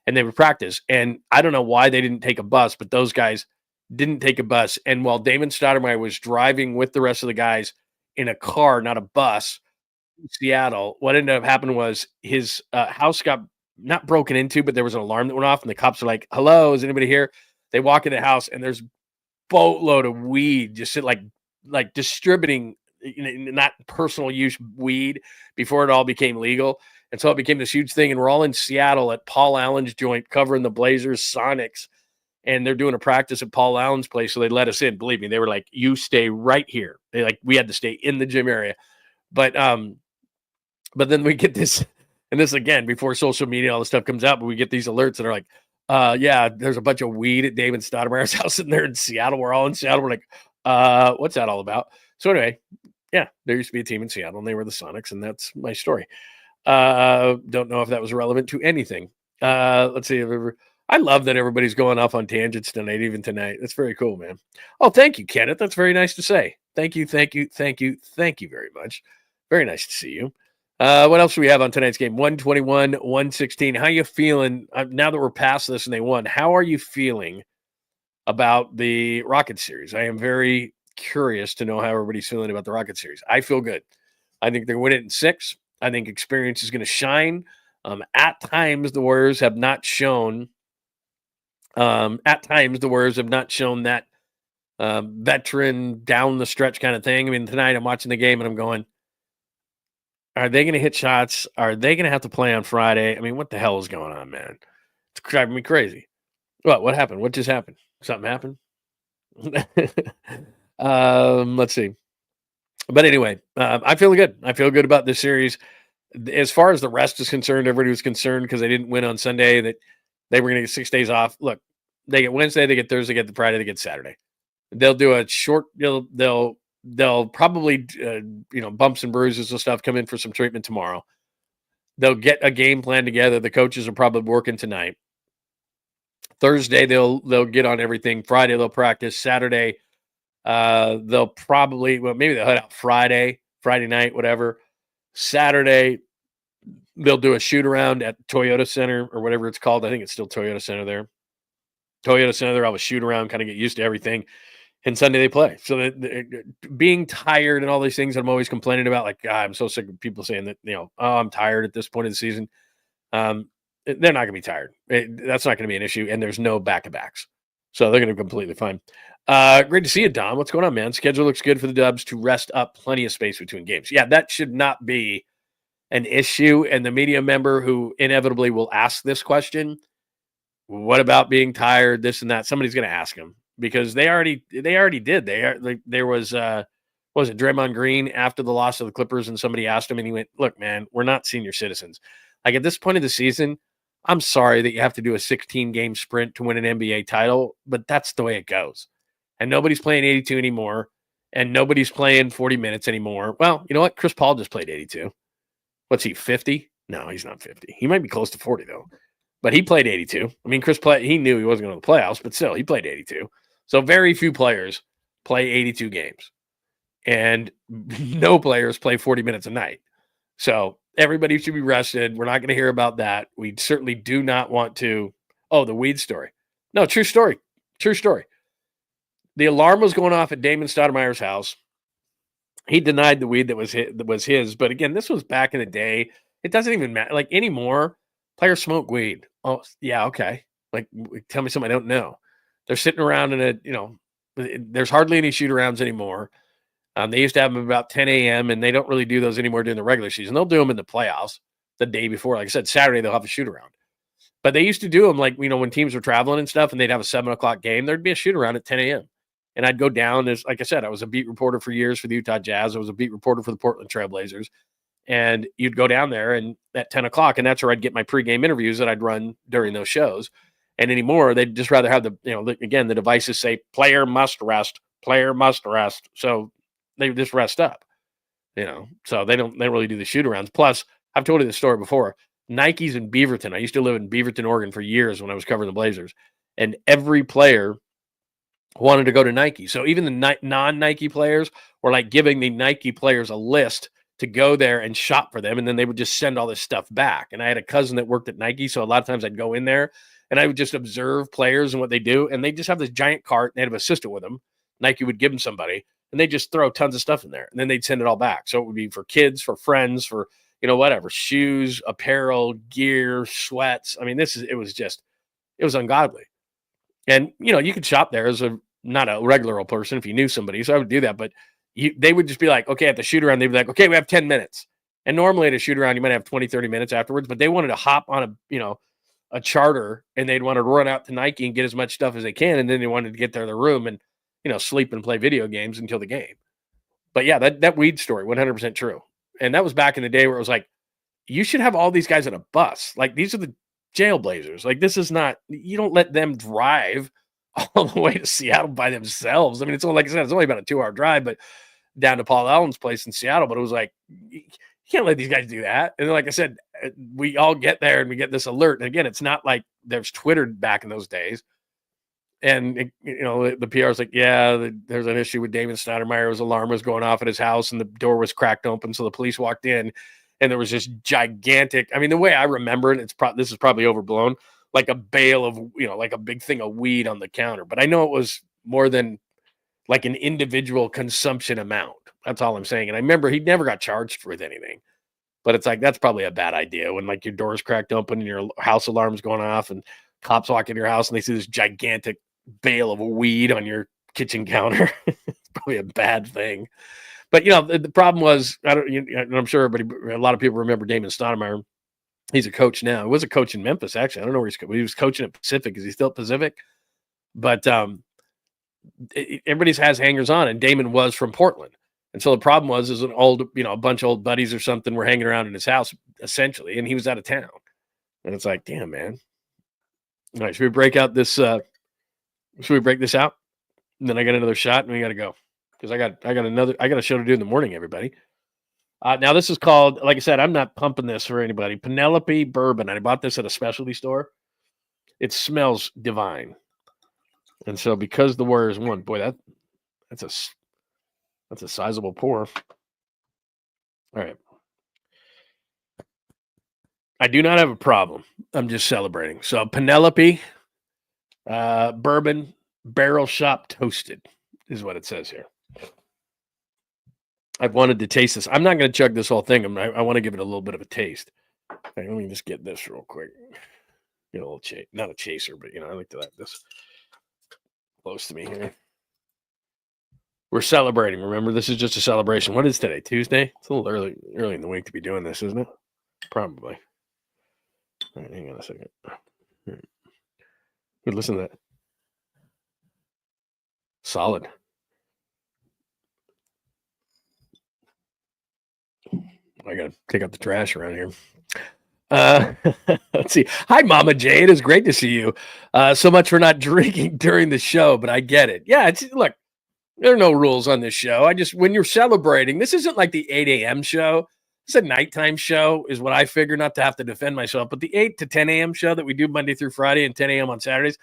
and they would practice. And I don't know why they didn't take a bus, but those guys didn't take a bus. And while Damon Stoudemire was driving with the rest of the guys in a car, not a bus, in Seattle, what ended up happening was his house got not broken into, but there was an alarm that went off, and the cops were like, hello, is anybody here? They walk in the house, and there's boatload of weed just like distributing, not personal use weed before it all became legal. And so it became this huge thing. And we're all in Seattle at Paul Allen's joint covering the Blazers Sonics. And they're doing a practice at Paul Allen's place. So they let us in. Believe me, they were like, you stay right here. We had to stay in the gym area. But then we get this, and this again, before social media, all this stuff comes out, but we get these alerts that are like, yeah, there's a bunch of weed at Damon Stoudemire's house in there in Seattle. We're all in Seattle. We're like, what's that all about? So anyway, yeah, there used to be a team in Seattle, and they were the Sonics, and that's my story. Don't know if that was relevant to anything. Let's see. I love that everybody's going off on tangents tonight, even tonight. That's very cool, man. Oh, thank you, Kenneth. That's very nice to say. Thank you very much. Very nice to see you. What else do we have on tonight's game? 121, 116. How you feeling now that we're past this and they won? How are you feeling about the Rocket series? I am very curious to know how everybody's feeling about the Rocket series. I feel good. I think they're going to win it in 6. I think experience is going to shine. At times, the Warriors have not shown. That veteran down the stretch kind of thing. I mean, tonight I'm watching the game and I'm going, are they going to hit shots? Are they going to have to play on Friday? I mean, what the hell is going on, man? It's driving me crazy. What happened? What just happened? Something happened? Let's see. But anyway, I'm feeling good. I feel good about this series. As far as the rest is concerned, everybody was concerned because they didn't win on Sunday that they were going to get 6 days off. Look, they get Wednesday, they get Thursday, they get the Friday, they get Saturday. They'll do a short. They'll probably bumps and bruises and stuff come in for some treatment tomorrow. They'll get a game plan together. The coaches are probably working tonight. Thursday, they'll get on everything. Friday, they'll practice. Saturday, they'll probably, maybe they'll head out Friday night, whatever. Saturday, they'll do a shoot around at Toyota Center or whatever it's called. I think it's still Toyota Center there. Toyota Center, they'll have a shoot around, kind of get used to everything. And Sunday they play. So being tired and all these things that I'm always complaining about, like, God, I'm so sick of people saying that, I'm tired at this point of the season. They're not going to be tired. That's not going to be an issue. And there's no back-to-backs. So they're going to be completely fine. Great to see you, Dom. What's going on, man? Schedule looks good for the Dubs to rest up, plenty of space between games. Yeah, that should not be an issue. And the media member who inevitably will ask this question, what about being tired, this and that? Somebody's going to ask him because they already did. There was it Draymond Green after the loss of the Clippers, and somebody asked him, and he went, "Look, man, we're not senior citizens. Like at this point of the season, I'm sorry that you have to do a 16-game sprint to win an NBA title, but that's the way it goes. And nobody's playing 82 anymore, and nobody's playing 40 minutes anymore. Well, you know what? Chris Paul just played 82. What's he, 50? No, he's not 50. He might be close to 40, though. But he played 82. I mean, he knew he wasn't going to the playoffs, but still, he played 82. So very few players play 82 games. And no players play 40 minutes a night. So everybody should be rested. We're not going to hear about that. We certainly do not want to. Oh, the weed story. No, true story. True story. The alarm was going off at Damon Stoudemire's house. He denied the weed that was his. But again, this was back in the day. It doesn't even matter. Like anymore, players smoke weed. Oh, yeah, okay. Like, tell me something I don't know. They're sitting around there's hardly any shoot-arounds anymore. They used to have them about 10 a.m., and they don't really do those anymore during the regular season. They'll do them in the playoffs the day before. Like I said, Saturday they'll have a shoot-around. But they used to do them like, when teams were traveling and stuff, and they'd have a 7 o'clock game, there'd be a shoot-around at 10 a.m. And I'd go down. Like I said, I was a beat reporter for years for the Utah Jazz. I was a beat reporter for the Portland Trailblazers. And you'd go down there and at 10 o'clock, and that's where I'd get my pregame interviews that I'd run during those shows. And anymore, they'd just rather have the devices say, player must rest. So they just rest up, so they don't really do the shoot-arounds. Plus, I've told you this story before. Nike's in Beaverton. I used to live in Beaverton, Oregon for years when I was covering the Blazers. And every player wanted to go to Nike. So even the non-Nike players were like giving the Nike players a list to go there and shop for them. And then they would just send all this stuff back. And I had a cousin that worked at Nike. So a lot of times I'd go in there and I would just observe players and what they do. And they just have this giant cart. And they have an assistant with them. Nike would give them somebody. And they just throw tons of stuff in there. And then they'd send it all back. So it would be for kids, for friends, for, whatever, shoes, apparel, gear, sweats. I mean, it was ungodly. And, you could shop there as not a regular old person if you knew somebody. So I would do that. But they would just be like, okay, at the shoot around, they'd be like, okay, we have 10 minutes. And normally at a shoot around, you might have 20, 30 minutes afterwards. But they wanted to hop on a charter, and they'd want to run out to Nike and get as much stuff as they can. And then they wanted to get their room and, sleep and play video games until the game. But yeah, that weed story, 100% true. And that was back in the day where it was like, you should have all these guys on a bus. Like, these are the Jailblazers. Like, this is not, you don't let them drive all the way to Seattle by themselves. I mean, it's only, like I said, it's only about a 2-hour drive, but down to Paul Allen's place in Seattle. But it was like, you can't let these guys do that. And then, like I said, we all get there and we get this alert. And again, it's not like there's Twitter back in those days. And, the PR is like, yeah, there's an issue with Damon Stoudemire. His alarm was going off at his house and the door was cracked open. So the police walked in and there was this gigantic, I mean, the way I remember it, this is probably overblown, like a bale of, like a big thing of weed on the counter. But I know it was more than like an individual consumption amount. That's all I'm saying. And I remember he never got charged with anything. But it's like, that's probably a bad idea when like your door's cracked open and your house alarm's going off and cops walk in your house and they see this gigantic bale of weed on your kitchen counter. It's probably a bad thing. But, the problem was, I'm sure a lot of people remember Damon Stoudemire. He's a coach now. He was a coach in Memphis, actually. I don't know where he was coaching at Pacific. Is he still at Pacific? But everybody has hangers on, and Damon was from Portland. And so the problem was, is a bunch of old buddies or something were hanging around in his house, essentially, and he was out of town. And it's like, damn, man. All right, should we break out this? Should we break this out? And then I got another shot, and we got to go because I got a show to do in the morning. Everybody. Now this is called, like I said, I'm not pumping this for anybody. Penelope Bourbon. I bought this at a specialty store. it smells divine. And so because the Warriors won, boy, that's a sizable pour. All right. I do not have a problem. I'm just celebrating. So Penelope, bourbon, barrel shop toasted is what it says here. I've wanted to taste this. I'm not going to chug this whole thing. I want to give it a little bit of a taste. Okay, let me just get this real quick. Get a little not a chaser, but I like to have this close to me here. We're celebrating. Remember, this is just a celebration. What is today? Tuesday? It's a little early in the week to be doing this, isn't it? Probably. All right, hang on a second. Right. Listen to that. Solid. I gotta take out the trash around here. Let's see. Hi, Mama Jay. It is great to see you. So much for not drinking during the show, but I get it. Yeah, look, there are no rules on this show. When you're celebrating, this isn't like the 8 a.m. show. It's a nighttime show, is what I figure, not to have to defend myself. But the 8 to 10 a.m. show that we do Monday through Friday and 10 a.m. on Saturdays,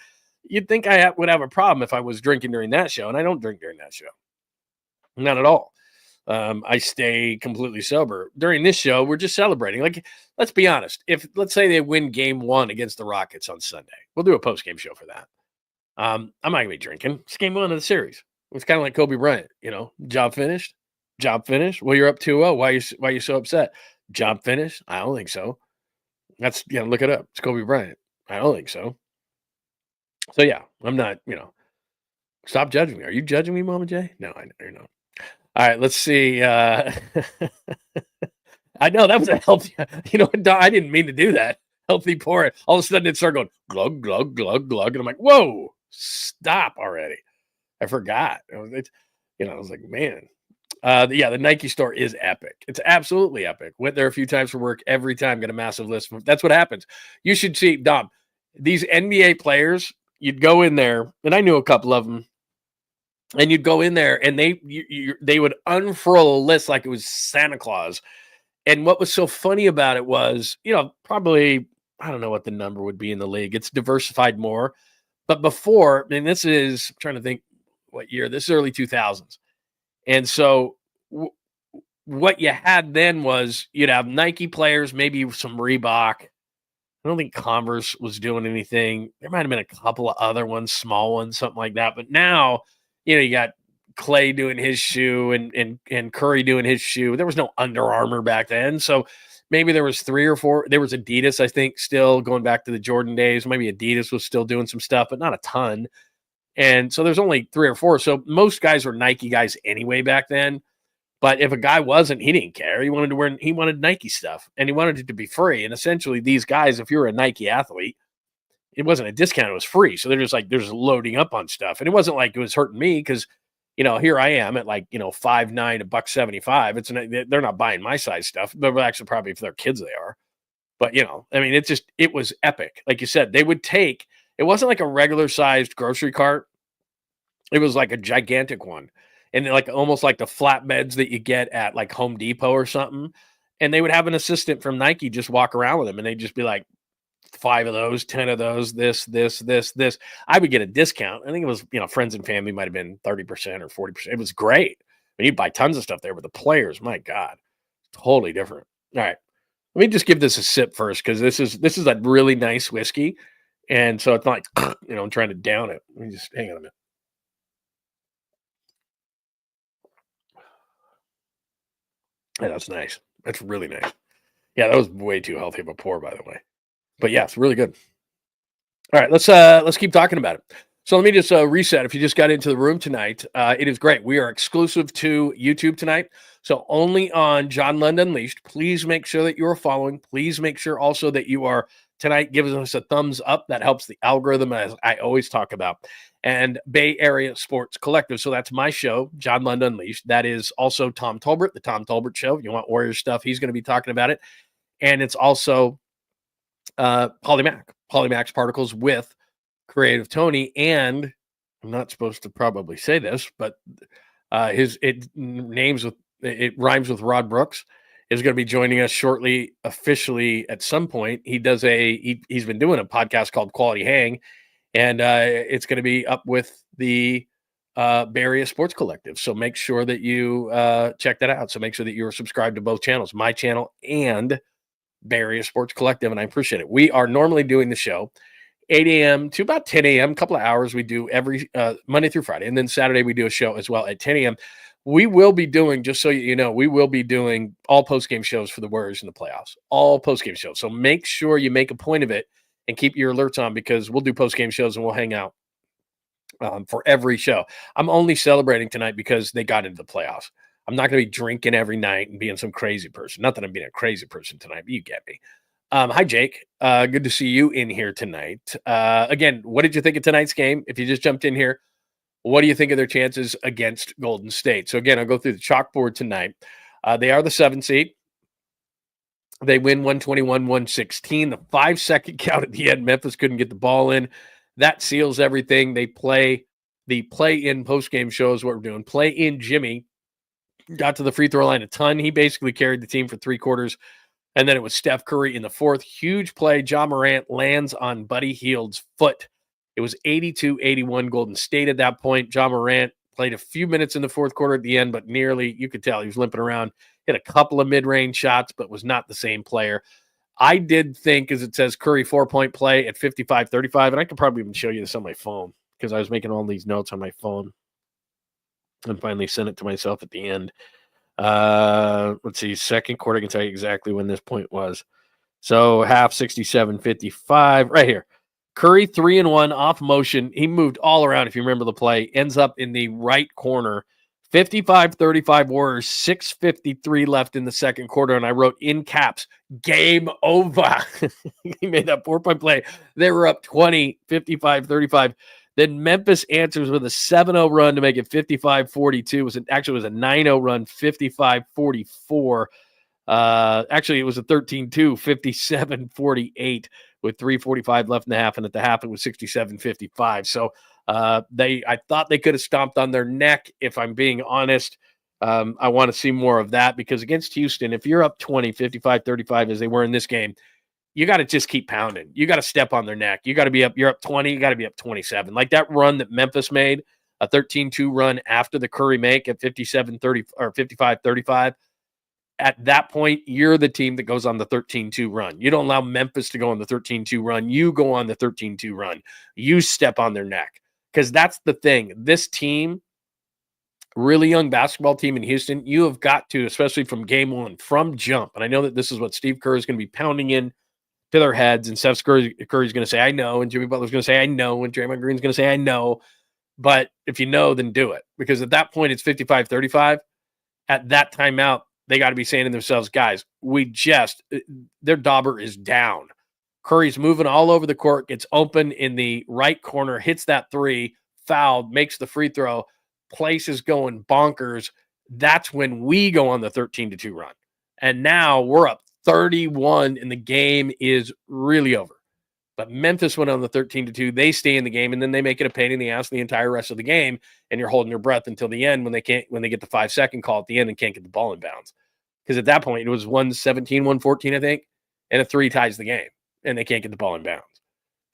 you'd think I would have a problem if I was drinking during that show, and I don't drink during that show. Not at all. I stay completely sober. During this show, we're just celebrating. Like, let's be honest. Let's say they win game 1 against the Rockets on Sunday. We'll do a post-game show for that. I'm not going to be drinking. It's game 1 of the series. It's kind of like Kobe Bryant, job finished. Well, you're up 2-0. Why are you so upset? Job finished? I don't think so. That's, look it up. It's Kobe Bryant. I don't think so. So, yeah, I'm not, stop judging me. Are you judging me, Mama J? No, I know you're not. All right, let's see. I know that was a healthy, I didn't mean to do that. Healthy pour. All of a sudden it started going glug, glug, glug, glug. And I'm like, whoa, stop already. I forgot. I was like, man. The Nike store is epic. It's absolutely epic. Went there a few times for work. Every time got a massive list. That's what happens. You should see, Dom, these NBA players, you'd go in there, and I knew a couple of them, and you'd go in there, and they would unfurl a list like it was Santa Claus. And what was so funny about it was, probably, I don't know what the number would be in the league. It's diversified more. But before, and this is, I'm trying to think what year, this is early 2000s. And so what you had then was you'd have Nike players, maybe some Reebok. I don't think Converse was doing anything. There might have been a couple of other ones, small ones, something like that. But now, you got Clay doing his shoe and Curry doing his shoe. There was no Under Armour back then. So maybe there was 3 or 4. There was Adidas, I think, still going back to the Jordan days. Maybe Adidas was still doing some stuff, but not a ton. And so there's only 3 or 4. So most guys were Nike guys anyway back then. But if a guy wasn't, he didn't care. He wanted Nike stuff, and he wanted it to be free. And essentially these guys, if you're a Nike athlete, it wasn't a discount, it was free. So they're just like, there's loading up on stuff. And it wasn't like it was hurting me because, here I am at like, 5'9", $1.75. They're not buying my size stuff, but actually probably if they're kids, they are. But, it was epic. Like you said, they would take, it wasn't like a regular sized grocery cart. It was like a gigantic one. And like almost like the flatbeds that you get at like Home Depot or something. And they would have an assistant from Nike just walk around with them. And they'd just be like, 5 of those, 10 of those, this. I would get a discount. I think it was, friends and family might have been 30% or 40%. It was great. But you'd buy tons of stuff there. But the players, my God, totally different. All right. Let me just give this a sip first, because this is a really nice whiskey. And so it's not like, I'm trying to down it. Let me just hang on a minute. Yeah, that's nice. That's really nice. Yeah, that was way too healthy of a pour, by the way. But yeah, it's really good. All right, let's keep talking about it. So let me just reset. If you just got into the room tonight, it is great. We are exclusive to YouTube tonight. So only on John Lund Unleashed. Please make sure that you are following. Please make sure also that you are tonight giving us a thumbs up. That helps the algorithm, as I always talk about. And Bay Area Sports Collective. So that's my show, John Lund Unleashed. That is also Tom Tolbert, the Tom Tolbert Show. If you want Warriors stuff, he's going to be talking about it. And it's also Polymax Particles with Creative Tony. And I'm not supposed to probably say this, but it rhymes with Rod Brooks. is going to be joining us shortly, officially at some point. He's been doing a podcast called Quality Hang, and it's going to be up with the Bay Area Sports Collective. So make sure that you check that out. So make sure that you're subscribed to both channels, my channel and Bay Area Sports Collective, and I appreciate it. We are normally doing the show 8 a.m. to about 10 a.m., a couple of hours we do every Monday through Friday, and then Saturday we do a show as well at 10 a.m. We will be doing, just so you know, we will be doing all post-game shows for the Warriors in the playoffs, all post-game shows. So make sure you make a point of it and keep your alerts on, because we'll do post-game shows and we'll hang out for every show. I'm only celebrating tonight because they got into the playoffs. I'm not going to be drinking every night and being some crazy person. Not that I'm being a crazy person tonight, but you get me. Hi, Jake. Good to see you in here tonight. Again, what did you think of tonight's game? If you just jumped in here, what do you think of their chances against Golden State? So again, I'll go through the chalkboard tonight. They are the 7th seed. They win 121-116. The 5-second count at the end. Memphis couldn't get the ball in. That seals everything. They play the play-in post-game shows. What we're doing. Play-in Jimmy got to the free throw line a ton. He basically carried the team for 3 quarters. And then it was Steph Curry in the 4th. Huge play. Ja Morant lands on Buddy Hield's foot. It was 82-81 Golden State at that point. Ja Morant played a few minutes in the 4th quarter at the end, but nearly, you could tell he was limping around. Hit a couple of mid-range shots, but was not the same player. I did think, as it says, Curry 4-point play at 55-35, and I could probably even show you this on my phone because I was making all these notes on my phone and finally sent it to myself at the end. Let's see, 2nd quarter, I can tell you exactly when this point was. So half 67-55, right here. Curry 3-1 off motion. He moved all around, if you remember the play. Ends up in the right corner. 55-35 Warriors, 6:53 left in the 2nd quarter, and I wrote in caps, game over. He made that 4-point play. They were up 20, 55-35. Then Memphis answers with a 7-0 run to make it 55-42. It was a 9-0 run, 55-44. Actually, it was a 13-2, 57-48 with 3:45 left in the half. And at the half, it was 67-55. So I thought they could have stomped on their neck, if I'm being honest. I want to see more of that, because against Houston, if you're up 20, 55-35 as they were in this game, you got to just keep pounding. You got to step on their neck. You got to be up. You're up 20. You got to be up 27. Like that run that Memphis made, a 13-2 run after the Curry make at 57-30 or 55-35. At that point, you're the team that goes on the 13-2 run. You don't allow Memphis to go on the 13-2 run. You go on the 13-2 run. You step on their neck, because that's the thing. This team, really young basketball team in Houston, you have got to, especially from game one, from jump. And I know that this is what Steve Kerr is going to be pounding in to their heads, and Steph Curry's going to say, I know, and Jimmy Butler's going to say, I know, and Draymond Green's going to say, I know. But if you know, then do it. Because at that point, it's 55-35. At that timeout, they got to be saying to themselves, guys, their dauber is down. Curry's moving all over the court, gets open in the right corner, hits that 3, fouled, makes the free throw, place is going bonkers. That's when we go on the 13-2 run. And now we're up 31, and the game is really over. But Memphis went on the 13-2. They stay in the game, and then they make it a pain in the ass the entire rest of the game, and you're holding your breath until the end when they get the 5-second call at the end and can't get the ball in bounds. Because at that point, it was 117, 114, I think, and a 3 ties the game, and they can't get the ball in bounds.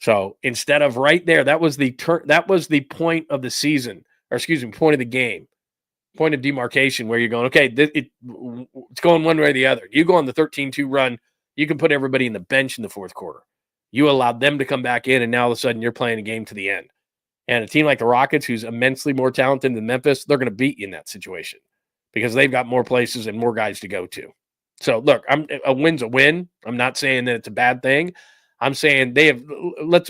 So instead of right there, that was the point of the season, or excuse me, point of the game, point of demarcation, where you're going, okay, it's going one way or the other. You go on the 13-2 run, you can put everybody in the bench in the 4th quarter. You allowed them to come back in, and now all of a sudden you're playing a game to the end. And a team like the Rockets, who's immensely more talented than Memphis, they're going to beat you in that situation because they've got more places and more guys to go to. So, look, a win's a win. I'm not saying that it's a bad thing. I'm saying they have let's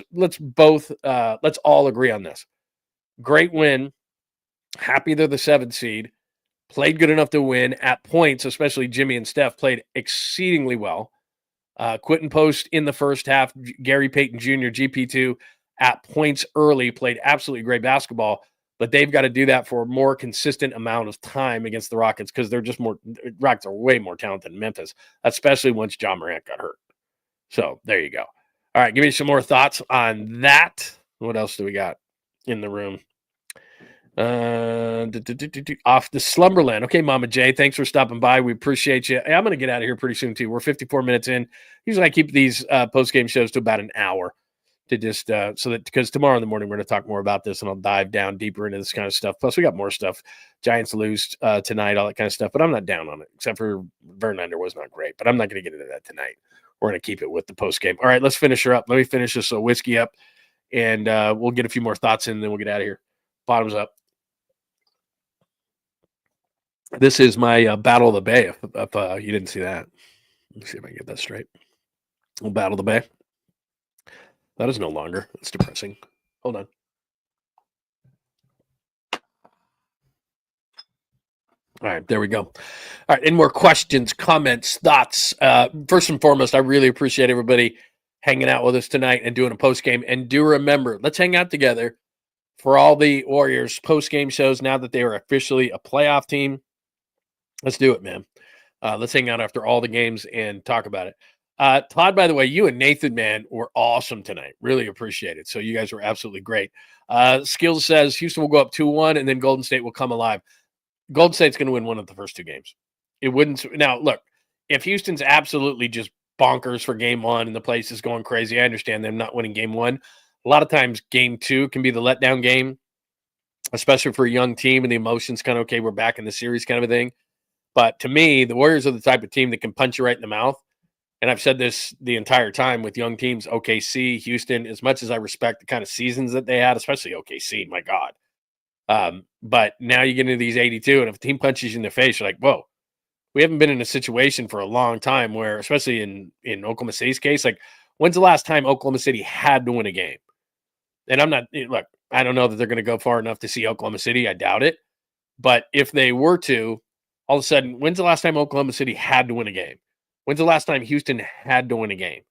all agree on this. Great win. Happy they're the 7th seed. Played good enough to win at points, especially Jimmy and Steph played exceedingly well. Quentin Post in the first half, Gary Payton Jr., GP2, at points early, played absolutely great basketball, but they've got to do that for a more consistent amount of time against the Rockets because Rockets are way more talented than Memphis, especially once Ja Morant got hurt. So there you go. All right, give me some more thoughts on that. What else do we got in the room? Off the Slumberland. Okay, Mama J, thanks for stopping by. We appreciate you. I'm going to get out of here pretty soon, too. We're 54 minutes in. Usually I keep these post-game shows to about an hour to just so that because tomorrow in the morning we're going to talk more about this and I'll dive down deeper into this kind of stuff. Plus, we got more stuff. Giants lose tonight, all that kind of stuff. But I'm not down on it, except for Verlander was not great. But I'm not going to get into that tonight. We're going to keep it with the post-game. All right, let's finish her up. Let me finish this whiskey up, and we'll get a few more thoughts in, and then we'll get out of here. Bottoms up. This is my Battle of the Bay, if you didn't see that. Let me see if I can get that straight. Battle of the Bay. That is no longer. That's depressing. Hold on. All right, there we go. All right, any more questions, comments, thoughts? First and foremost, I really appreciate everybody hanging out with us tonight and doing a post-game. And do remember, let's hang out together for all the Warriors post-game shows now that they are officially a playoff team. Let's do it, man. Let's hang out after all the games and talk about it. Todd, by the way, you and Nathan, man, were awesome tonight. Really appreciate it. So you guys were absolutely great. Skills says Houston will go up 2-1 and then Golden State will come alive. Golden State's going to win one of the first two games. It wouldn't. Now, look, if Houston's absolutely just bonkers for game one and the place is going crazy, I understand them not winning game one. A lot of times game two can be the letdown game, especially for a young team and the emotions kind of, okay, we're back in the series kind of a thing. But to me, the Warriors are the type of team that can punch you right in the mouth. And I've said this the entire time with young teams, OKC, Houston, as much as I respect the kind of seasons that they had, especially OKC, my God. But now you get into these 82, and if a team punches you in the face, you're like, whoa, we haven't been in a situation for a long time where, especially in Oklahoma City's case, like, when's the last time Oklahoma City had to win a game? And I'm not, look, I don't know that they're going to go far enough to see Oklahoma City. I doubt it. But if they were to, all of a sudden, when's the last time Oklahoma City had to win a game? When's the last time Houston had to win a game?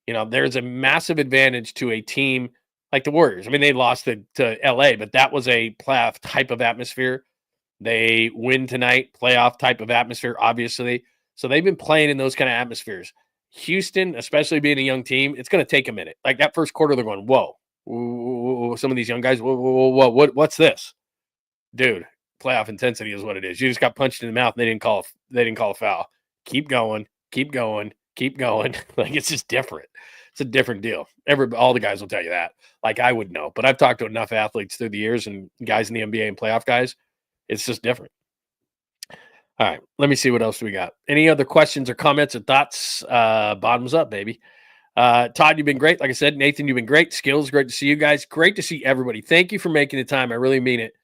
You know, there's a massive advantage to a team like the Warriors. I mean, they lost to LA, but that was a playoff type of atmosphere. They win tonight, playoff type of atmosphere, obviously. So they've been playing in those kind of atmospheres. Houston, especially being a young team, it's going to take a minute. Like that first quarter, they're going, whoa, some of these young guys, whoa, what's this? Dude, playoff intensity is what it is. You just got punched in the mouth and they didn't call a foul. Keep going. Like, it's just different. It's a different deal. All the guys will tell you that. Like, I would know. But I've talked to enough athletes through the years and guys in the NBA and playoff guys. It's just different. All right. Let me see what else we got. Any other questions or comments or thoughts? Bottoms up, baby. Todd, you've been great. Like I said, Nathan, you've been great. Skills, great to see you guys. Great to see everybody. Thank you for making the time. I really mean it,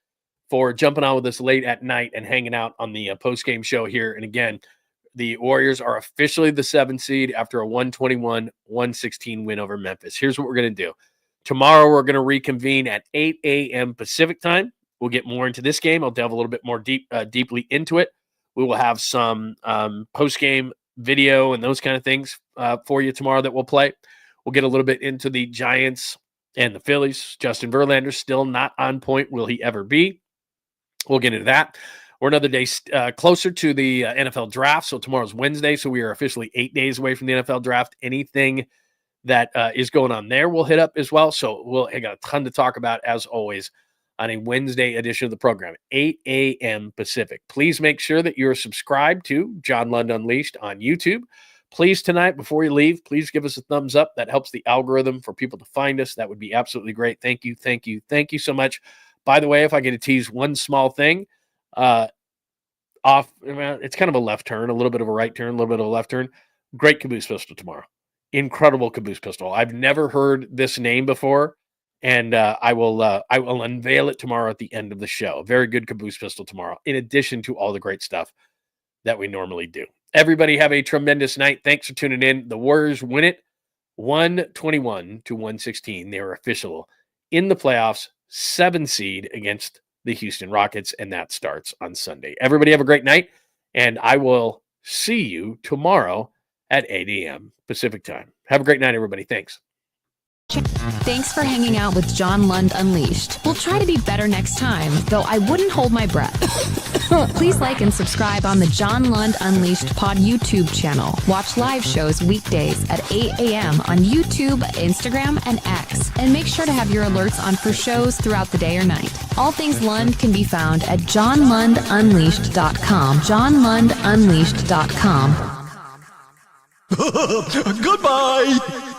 for jumping on with us late at night and hanging out on the post-game show here. And again, the Warriors are officially the 7th seed after a 121-116 win over Memphis. Here's what we're going to do. Tomorrow, we're going to reconvene at 8 a.m. Pacific time. We'll get more into this game. I'll delve a little bit more deeply into it. We will have some post-game video and those kind of things for you tomorrow that we'll play. We'll get a little bit into the Giants and the Phillies. Justin Verlander still not on point. Will he ever be? We'll get into that. We're another day closer to the NFL draft. So tomorrow's Wednesday. So we are officially 8 days away from the NFL draft. Anything that is going on there, we'll hit up as well. So I got a ton to talk about, as always, on a Wednesday edition of the program, 8 a.m. Pacific. Please make sure that you're subscribed to John Lund Unleashed on YouTube. Please, tonight, before you leave, please give us a thumbs up. That helps the algorithm for people to find us. That would be absolutely great. Thank you so much. By the way, if I get to tease one small thing, it's kind of a left turn, a little bit of a right turn, a little bit of a left turn. Great caboose pistol tomorrow. Incredible caboose pistol. I've never heard this name before, and I will unveil it tomorrow at the end of the show. Very good caboose pistol tomorrow, in addition to all the great stuff that we normally do. Everybody have a tremendous night. Thanks for tuning in. The Warriors win it 121-116. They are official in the playoffs, 7 seed against the Houston Rockets, and that starts on Sunday. Everybody have a great night, and I will see you tomorrow at 8 a.m. Pacific time. Have a great night, everybody. Thanks. Thanks for hanging out with John Lund Unleashed. We'll try to be better next time, though I wouldn't hold my breath. Please like and subscribe on the John Lund Unleashed Pod YouTube channel. Watch live shows weekdays at 8 a.m. on YouTube, Instagram, and X. And make sure to have your alerts on for shows throughout the day or night. All things Lund can be found at johnlundunleashed.com. johnlundunleashed.com. Goodbye!